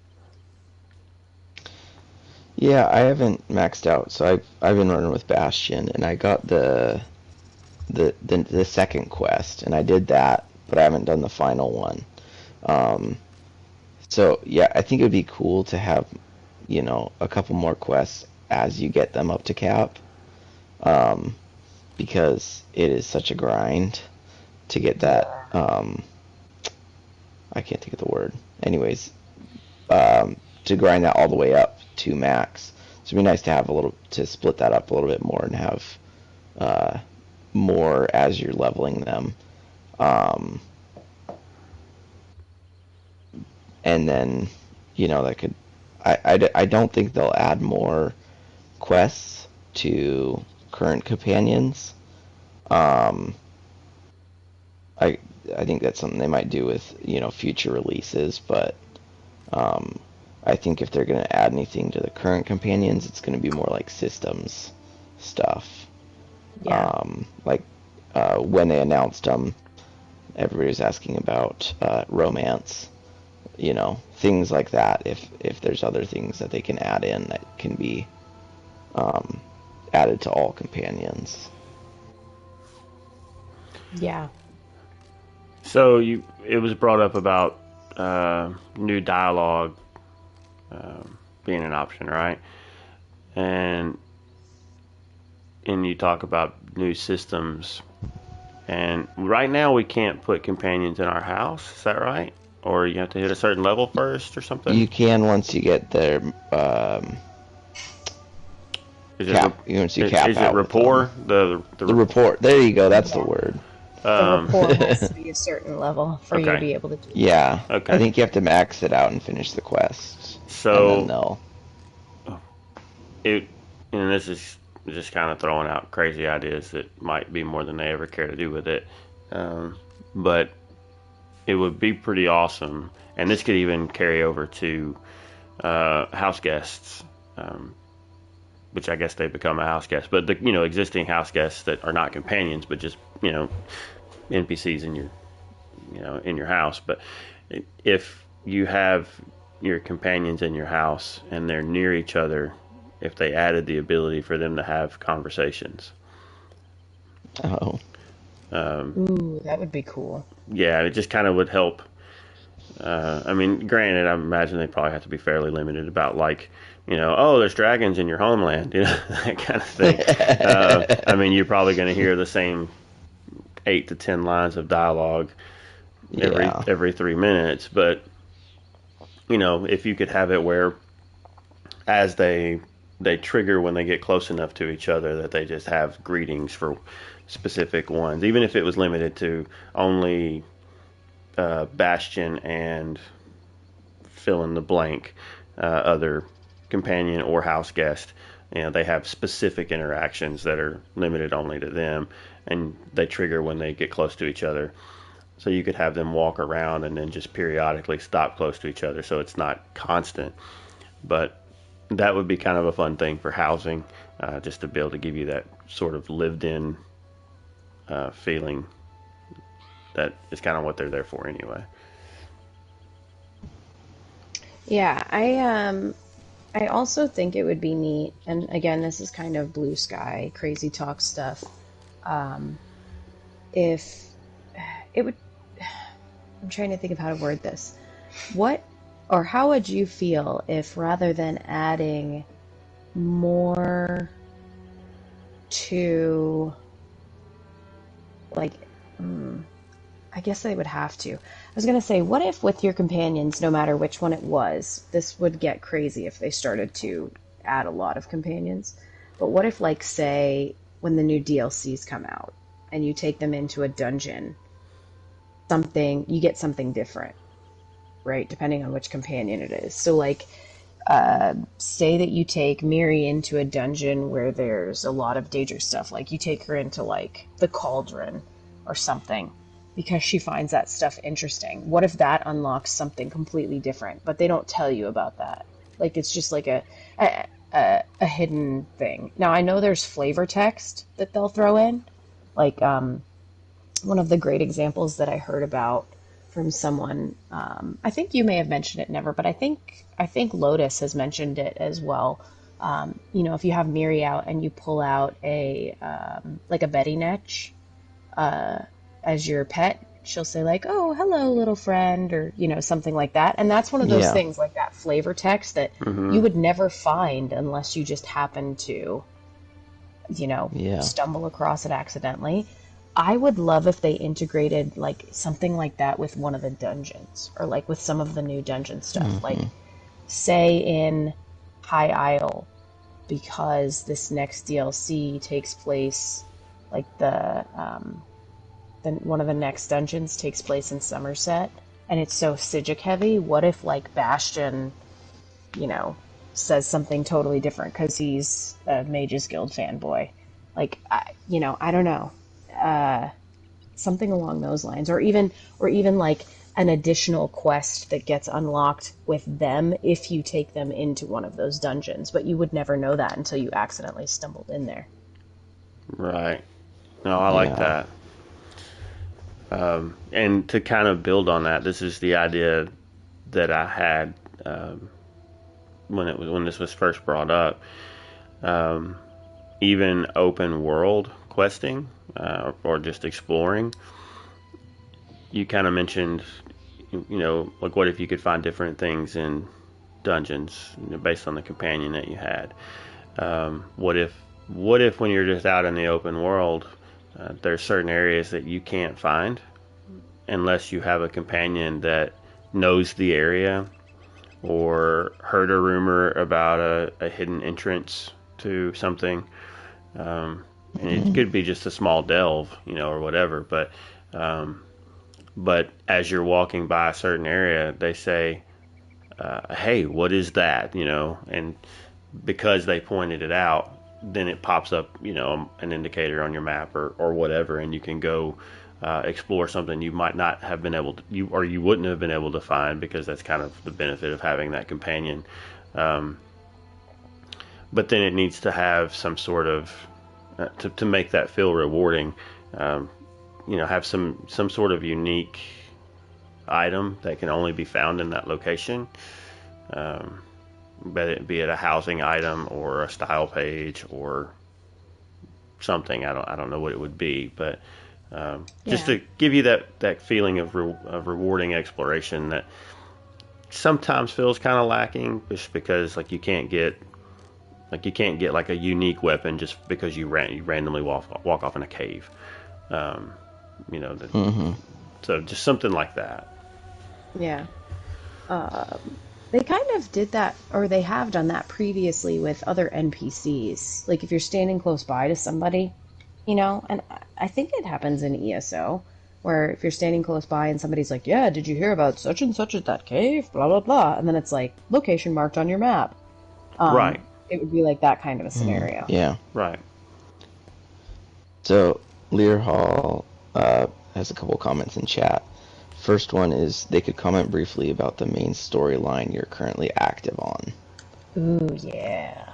yeah, I haven't maxed out, so I've been running with Bastion, and I got the second quest, and I did that, but I haven't done the final one. So yeah, I think it would be cool to have a couple more quests as you get them up to cap, because it is such a grind to get that. I can't think of the word. Anyways, to grind that all the way up to max. So it'd be nice to have to split that up a little bit more and have more as you're leveling them. And then, that could... I don't think they'll add more quests to current companions. I think that's something they might do with, future releases, but I think if they're going to add anything to the current companions, it's going to be more like systems stuff. yeah. When they announced them, everybody was asking about romance, things like that. If there's other things that they can add in that can be added to all companions. Yeah. So it was brought up about new dialogue being an option, right? And you talk about new systems, and right now we can't put companions in our house. Is that right? or you have to hit a certain level first or something? You can once you get their Is it cap. Once you cap is it out with them. rapport? The report. There you go. That's the Yeah. word. The rapport has to be a certain level for you to Okay. be able to do that. Yeah. Okay. I think you have to max it out and finish the quests. So and then they'll. it, and this is just kind of throwing out crazy ideas that might be more than they ever care to do with it. But it would be pretty awesome, and this could even carry over to house guests, which I guess they become a house guest. But the existing house guests that are not companions, but just NPCs in your house. But if you have your companions in your house and they're near each other, if they added the ability for them to have conversations. Oh. Ooh, that would be cool. Yeah, it just kind of would help. I mean, granted, I imagine they probably have to be fairly limited about oh, there's dragons in your homeland, that kind of thing. I mean, you're probably going to hear the same 8 to 10 lines of dialogue every 3 minutes, but if you could have it where as they trigger when they get close enough to each other that they just have greetings for specific ones, even if it was limited to only Bastion and fill in the blank other companion or house guest. They have specific interactions that are limited only to them, and they trigger when they get close to each other. So you could have them walk around and then just periodically stop close to each other, so it's not constant. But that would be kind of a fun thing for housing, just to be able to give you that sort of lived-in feeling. That is kind of what they're there for anyway. Yeah, I also think it would be neat, and again, this is kind of blue sky, crazy talk stuff. If it would, I'm trying to think of how to word this. What or how would you feel if rather than adding more to, like, I guess they would have to. I was going to say, what if with your companions, no matter which one it was, this would get crazy if they started to add a lot of companions. But what if, like, say, when the new DLCs come out and you take them into a dungeon, you get something different, right? Depending on which companion it is. So, like, say that you take Miri into a dungeon where there's a lot of dangerous stuff. Like, you take her into, like, the Cauldron or something, because she finds that stuff interesting. What if that unlocks something completely different, but they don't tell you about that? Like, it's just like a hidden thing. Now, I know there's flavor text that they'll throw in. Like, one of the great examples that I heard about from someone, I think you may have mentioned it, Never, but I think Lotus has mentioned it as well. If you have Miri out and you pull out a Betty Netch, as your pet, she'll say like, "Oh, hello, little friend," or something like that. And that's one of those things, like that flavor text that you would never find unless you just happen to, stumble across it accidentally. I would love if they integrated like something like that with one of the dungeons, or like with some of the new dungeon stuff. Like, say in High Isle, because this next DLC takes place, like one of the next dungeons takes place in Somerset, and it's so Sijic heavy. What if, like, Bastion, says something totally different because he's a Mages Guild fanboy? Like, I don't know, something along those lines, or even like an additional quest that gets unlocked with them if you take them into one of those dungeons, but you would never know that until you accidentally stumbled in there. Right. No, I like that. And to kind of build on that, this is the idea that I had when this was first brought up. Even open world questing or just exploring. You kind of mentioned, like, what if you could find different things in dungeons based on the companion that you had? What if when you're just out in the open world, there's certain areas that you can't find unless you have a companion that knows the area or heard a rumor about a hidden entrance to something. And it could be just a small delve, or whatever. But as you're walking by a certain area, they say, "Hey, what is that?" And because they pointed it out, then it pops up, an indicator on your map or whatever, and you can go explore something you might not have been able to, you wouldn't have been able to find, because that's kind of the benefit of having that companion. But then it needs to have some sort of to make that feel rewarding. Have some sort of unique item that can only be found in that location. Be it a housing item or a style page or something. I don't know what it would be, but just to give you that feeling of rewarding exploration that sometimes feels kind of lacking, just because you can't get like a unique weapon just because you randomly walk off in a cave. So just something like that. Yeah. They kind of did that, or they have done that previously with other NPCs. Like if you're standing close by to somebody, and I think it happens in ESO, where if you're standing close by and somebody's like, "Yeah, did you hear about such and such at that cave?" Blah, blah, blah. And then it's like, location marked on your map. Right. It would be like that kind of a scenario. Yeah. Right. So, Lear Hall has a couple comments in chat. First one is they could comment briefly about the main storyline you're currently active on. Ooh, yeah.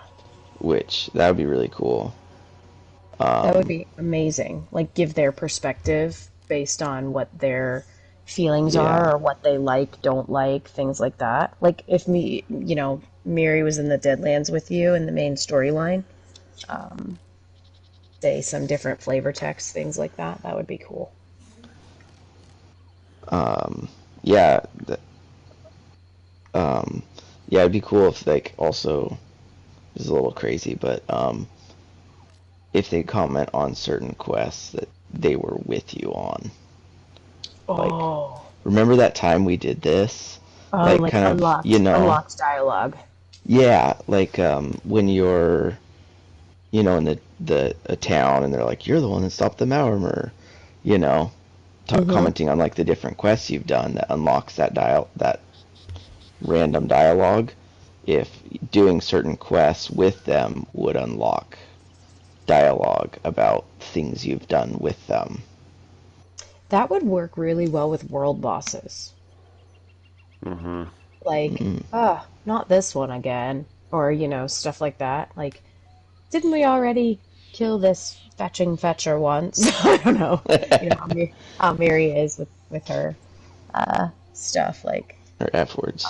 Which, that would be really cool. That would be amazing. Like, give their perspective based on what their feelings are, or what they like, don't like, things like that. Like, if Miri was in the Deadlands with you in the main storyline, say some different flavor text, things like that, that would be cool. It'd be cool if also, this is a little crazy, but if they comment on certain quests that they were with you on. Remember that time we did this? Like unlocked dialogue. Yeah, when you're, in a town and they're like, "You're the one that stopped the Maormer," commenting on the different quests you've done that unlocks that random dialogue. If doing certain quests with them would unlock dialogue about things you've done with them. That would work really well with world bosses. Not this one again, or stuff like that. Like, didn't we already kill this fetcher once? I don't know. How Miri is with her stuff, her F words.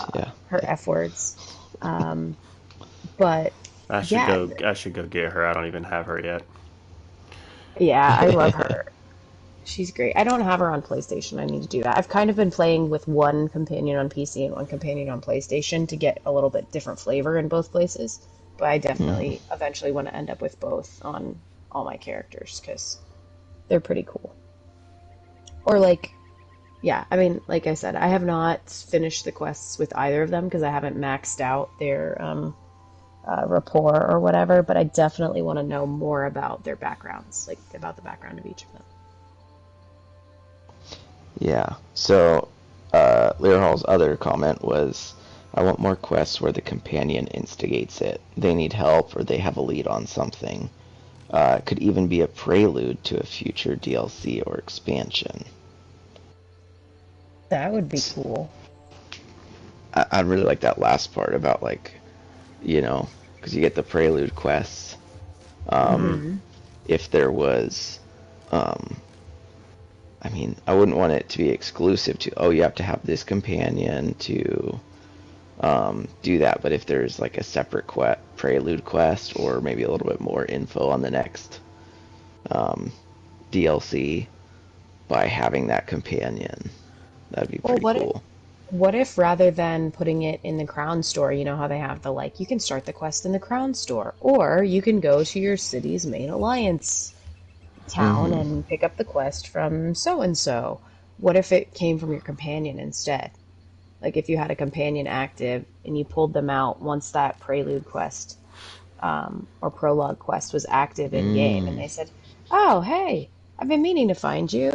Her F words. But I should go get her. I don't even have her yet. Yeah, I love her. She's great. I don't have her on PlayStation. I need to do that. I've kind of been playing with one companion on PC and one companion on PlayStation to get a little bit different flavor in both places. But I definitely eventually want to end up with both on all my characters because they're pretty cool. Or like I said, I have not finished the quests with either of them because I haven't maxed out their rapport or whatever, but I definitely want to know more about their backgrounds, like about the background of each of them. Yeah, so Lear Hall's other comment was, I want more quests where the companion instigates it. They need help or they have a lead on something. Could even be a prelude to a future DLC or expansion. That would be cool. I'd really like that last part about because you get the prelude quests. If there was, I wouldn't want it to be exclusive to, you have to have this companion to do that. But if there's a separate prelude quest or maybe a little bit more info on the next DLC by having that companion, that'd be pretty cool. What if rather than putting it in the Crown Store, you know how they have you can start the quest in the Crown Store, or you can go to your city's main alliance town and pick up the quest from so-and-so. What if it came from your companion instead? Like if you had a companion active and you pulled them out once that prelude quest or prologue quest was active in game, and they said, "Oh, hey, I've been meaning to find you.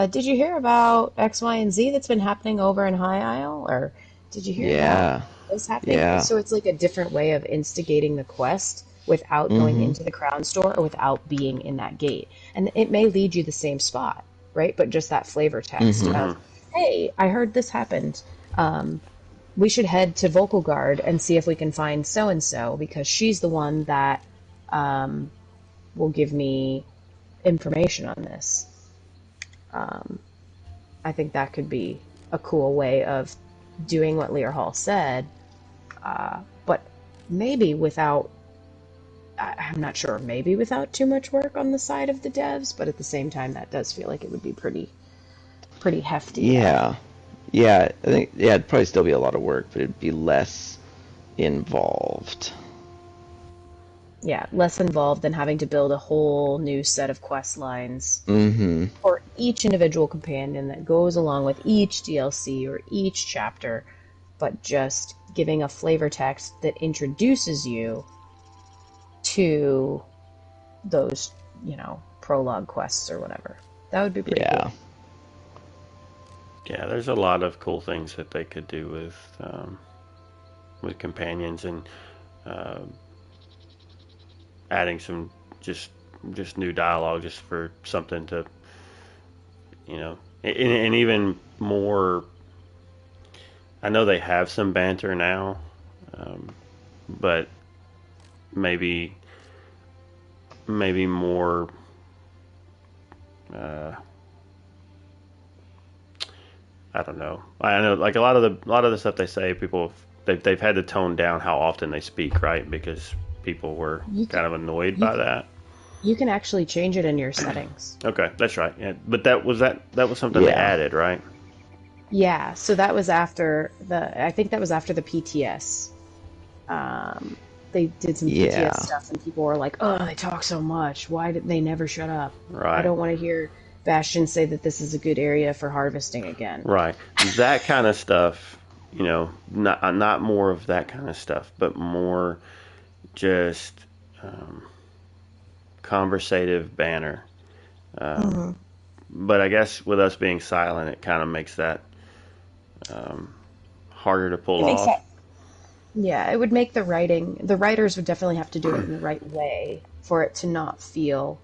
Did you hear about X, Y, and Z that's been happening over in High Isle? Or did you hear about Yeah. this happening?" Yeah. So it's like a different way of instigating the quest without going into the crown store or without being in that gate. And it may lead you the same spot, right? But just that flavor text of, "Hey, I heard this happened. We should head to Vocal Guard and see if we can find so-and-so because she's the one that will give me information on this." I think that could be a cool way of doing what Lear Hall said, but maybe without, I'm not sure, maybe without too much work on the side of the devs, but at the same time, that does feel like it would be pretty hefty. Yeah. Yeah, I think, yeah, it'd probably still be a lot of work, but it'd be less involved. Yeah, less involved than having to build a whole new set of quest lines for each individual companion that goes along with each DLC or each chapter, but just giving a flavor text that introduces you to those, prologue quests or whatever. That would be pretty cool. Yeah, there's a lot of cool things that they could do with companions, and adding some just new dialogue just for something to, and even more. I know they have some banter now, but maybe more. I don't know. I know, like a lot of the stuff they say, they've had to tone down how often they speak, right? Because people were kind of annoyed by that. You can actually change it in your settings. Okay, that's right. Yeah, but that was something they added, right? Yeah. So that was after I think that was after the PTS. They did some PTS stuff, and people were like, "Oh, they talk so much. Why did they never shut up? Right. I don't want to hear Bastion say that this is a good area for harvesting again." Right. That kind of stuff, not more of that kind of stuff, but more just conversative banner. But I guess with us being silent, it kind of makes that harder to pull off. Yeah, it would make the writers would definitely have to do it in the right way for it to not feel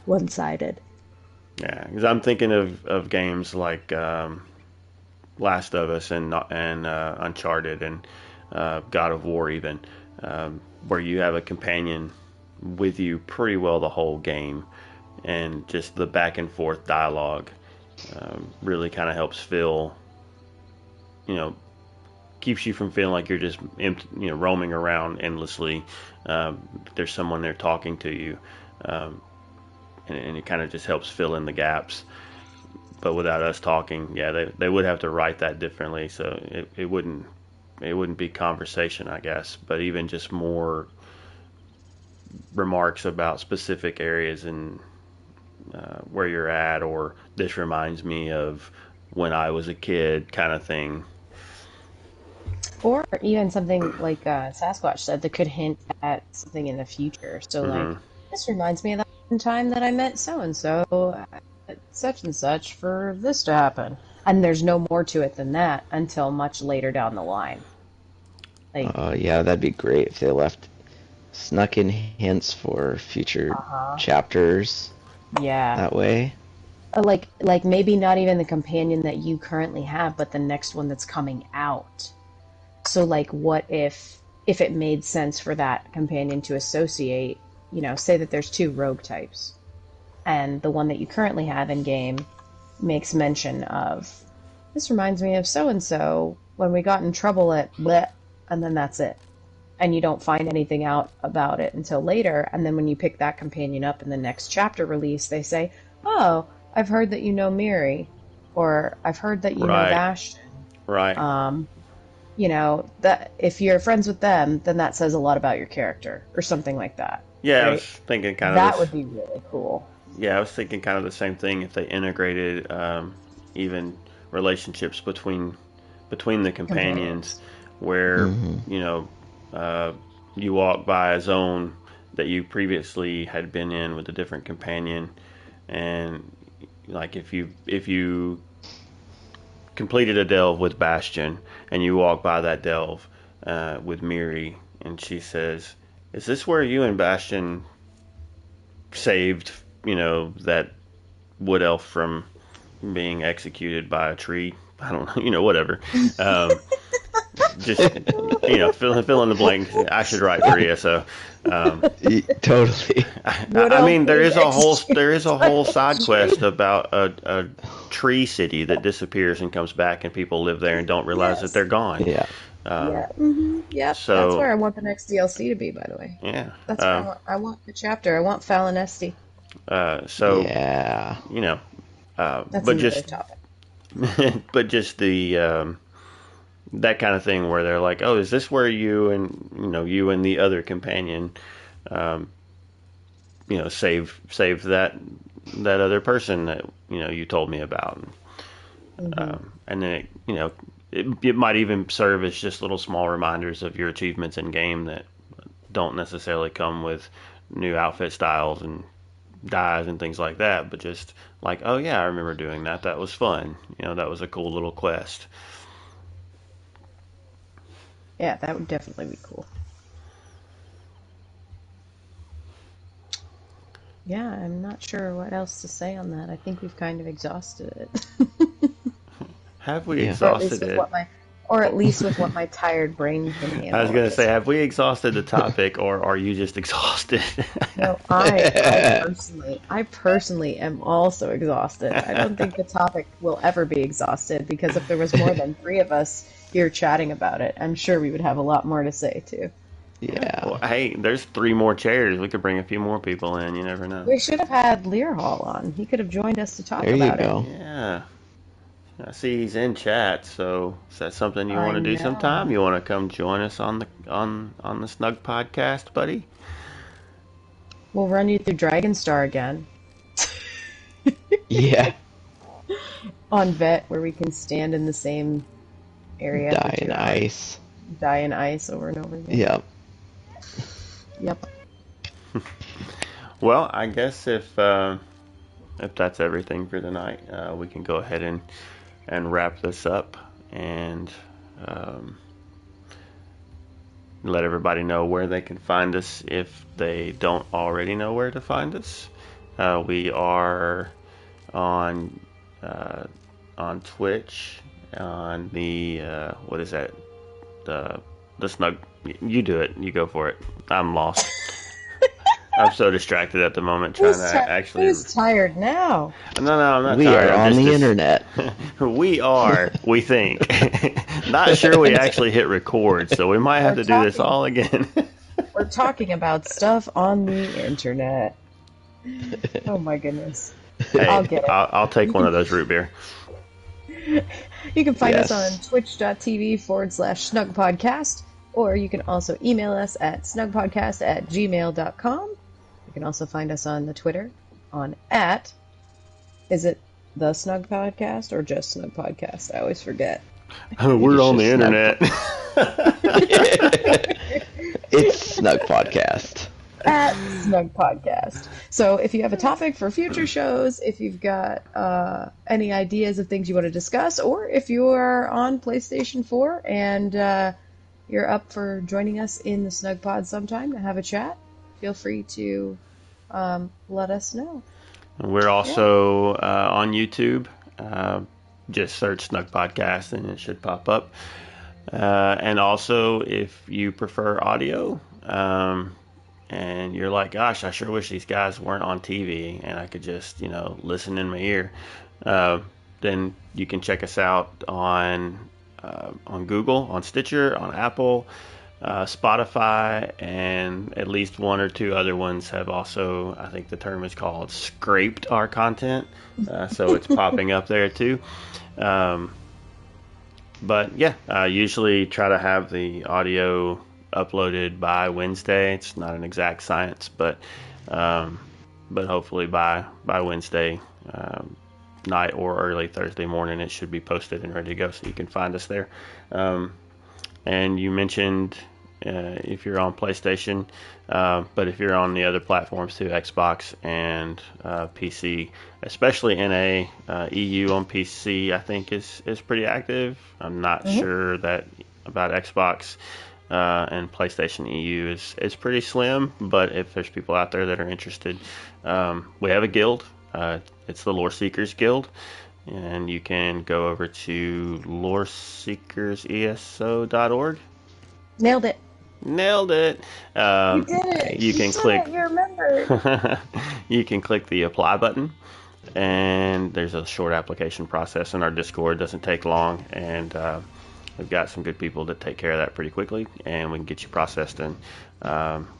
one-sided. Yeah, because I'm thinking of games like Last of Us and Uncharted and God of War even, where you have a companion with you pretty well the whole game, and just the back and forth dialogue really kind of helps fill, keeps you from feeling like you're just roaming around endlessly. There's someone there talking to you, and it kind of just helps fill in the gaps. But without us talking, they would have to write that differently, so it wouldn't be conversation, I guess, but even just more remarks about specific areas and where you're at, or this reminds me of when I was a kid, kind of thing. Or even something like Sasquatch said that could hint at something in the future. So, like, this reminds me of that one time that I met so-and-so at such and such for this to happen. And there's no more to it than that until much later down the line. Like, yeah, that'd be great if they snuck in hints for future chapters. Yeah. That way. Like maybe not even the companion that you currently have, but the next one that's coming out. So, like, what if it made sense for that companion to associate, say that there's two rogue types, and the one that you currently have in game makes mention of, this reminds me of so-and-so when we got in trouble at bleh, and then that's it. And you don't find anything out about it until later, and then when you pick that companion up in the next chapter release, they say, "Oh, I've heard that you know Miri," or "I've heard that you know Bastion." Right. That if you're friends with them, then that says a lot about your character, or something like that. Yeah, right? I was thinking kind of that would be really cool. Yeah, I was thinking kind of the same thing if they integrated even relationships between between the companions where you walk by a zone that you previously had been in with a different companion, and like if you completed a delve with Bastion and you walk by that delve with Miri, and she says, "Is this where you and Bastion saved, that wood elf from being executed by a tree?" I don't know, whatever. Just fill in the blank. I should write Maria, so Totally. I mean there is a whole side quest about a tree city that disappears and comes back, and people live there and don't realize that they're gone. Yeah. Yep. So that's where I want the next DLC to be, by the way. Yeah. That's where I want the chapter. I want Falinesti. So yeah. That's but another topic. but just the that kind of thing where they're like, "Oh, is this where you and the other companion, save that other person that you told me about?" And then it might even serve as just little small reminders of your achievements in game that don't necessarily come with new outfit styles and dyes and things like that, but just like, "Oh yeah, I remember doing that. That was fun. That was a cool little quest." Yeah, that would definitely be cool. Yeah, I'm not sure what else to say on that. I think we've kind of exhausted it. Have we exhausted it? Or at least with what my tired brain can handle. I was going to say, have we exhausted the topic, or are you just exhausted? No, I personally am also exhausted. I don't think the topic will ever be exhausted, because if there was more than 3 of us here chatting about it, I'm sure we would have a lot more to say too. Yeah. Well, hey, there's 3 more chairs. We could bring a few more people in. You never know. We should have had Learhall on. He could have joined us to talk about it. Yeah. I see he's in chat, so is that something you want to do know. sometime? You want to come join us on the Snugpod Cast, buddy? We'll run you through Dragonstar again. Yeah. On Vet, where we can stand in the same area. Die in ice. Die in ice over and over again. Yep. Yep. Well, I guess if that's everything for tonight, we can go ahead and wrap this up and let everybody know where they can find us if they don't already know where to find us. We are on Twitch, on the what is that? The Snug. You do it. You go for it. I'm lost. I'm so distracted at the moment trying to actually. Who's tired now? No, I'm not we tired. We are on the internet. We are. We think. Not sure we actually hit record, so we might have to do this all again. We're talking about stuff on the internet. Oh my goodness. Hey, I'll get it. I'll take one of those root beer. You can find us on twitch.tv/snugpodcast, or you can also email us at snugpodcast@gmail.com. You can also find us on the Twitter on is it the Snug Podcast or just Snug Podcast? I always forget. We're on the internet. It's Snug Podcast. At Snug Podcast. So if you have a topic for future shows, if you've got any ideas of things you want to discuss, or if you are on PlayStation 4 and you're up for joining us in the Snug Pod sometime to have a chat, feel free to let us know. We're also on YouTube. Just search Snug Podcast and it should pop up. And also, if you prefer audio, and you're like, gosh, I sure wish these guys weren't on TV and I could just, listen in my ear, then you can check us out on Google, on Stitcher, on Apple, Spotify, and at least 1 or 2 other ones have also, I think the term is called, scraped our content. So it's popping up there too. But yeah, I usually try to have the audio uploaded by Wednesday. It's not an exact science, but hopefully by Wednesday, night or early Thursday morning, it should be posted and ready to go, so you can find us there. And you mentioned if you're on PlayStation, but if you're on the other platforms too, Xbox and PC, especially NA, EU on PC, I think is pretty active. I'm not sure that about Xbox. And PlayStation EU is pretty slim, but if there's people out there that are interested, we have a guild. It's the Lore Seekers Guild, and you can go over to loreseekerseso.org. Nailed it. Nailed it. You did it. You can click. You remembered. You can click the apply button, and there's a short application process. And our Discord doesn't take long, and we've got some good people that take care of that pretty quickly, and we can get you processed and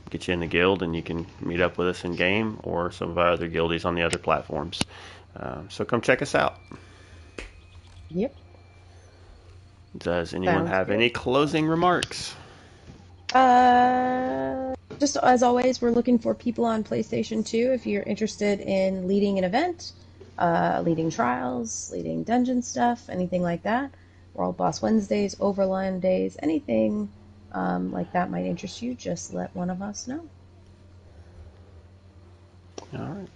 get you in the guild, and you can meet up with us in game or some of our other guildies on the other platforms. So come check us out. Yep. Does anyone Sounds have good. any closing remarks? Just as always, we're looking for people on PlayStation 2 if you're interested in leading an event, leading trials, leading dungeon stuff, anything like that. World Boss Wednesdays, Overland Days, anything like that might interest you, just let one of us know. All right.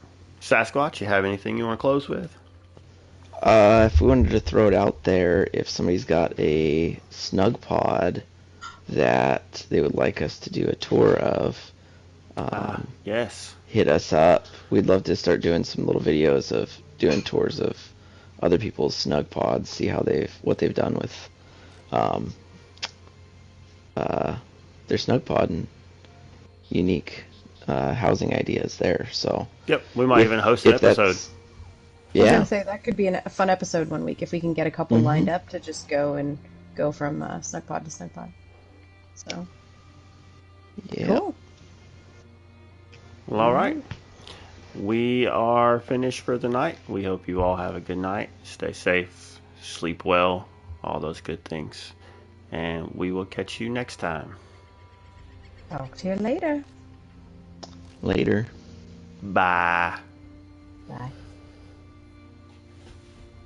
Sasquatch, you have anything you want to close with? If we wanted to throw it out there, if somebody's got a Snugpod that they would like us to do a tour of, Yes. hit us up. We'd love to start doing some little videos of doing tours of other people's Snugpods, see how what they've done with their Snugpod and unique housing ideas there. So Yep, we might even host an episode. I was Yeah, gonna say that could be a fun episode one week if we can get a couple lined up to just go from Snugpod to Snugpod. So yeah. cool. Well, all right. We are finished for the night. We hope you all have a good night. Stay safe, sleep well, all those good things. And we will catch you next time. Talk to you later. Later. Bye. Bye.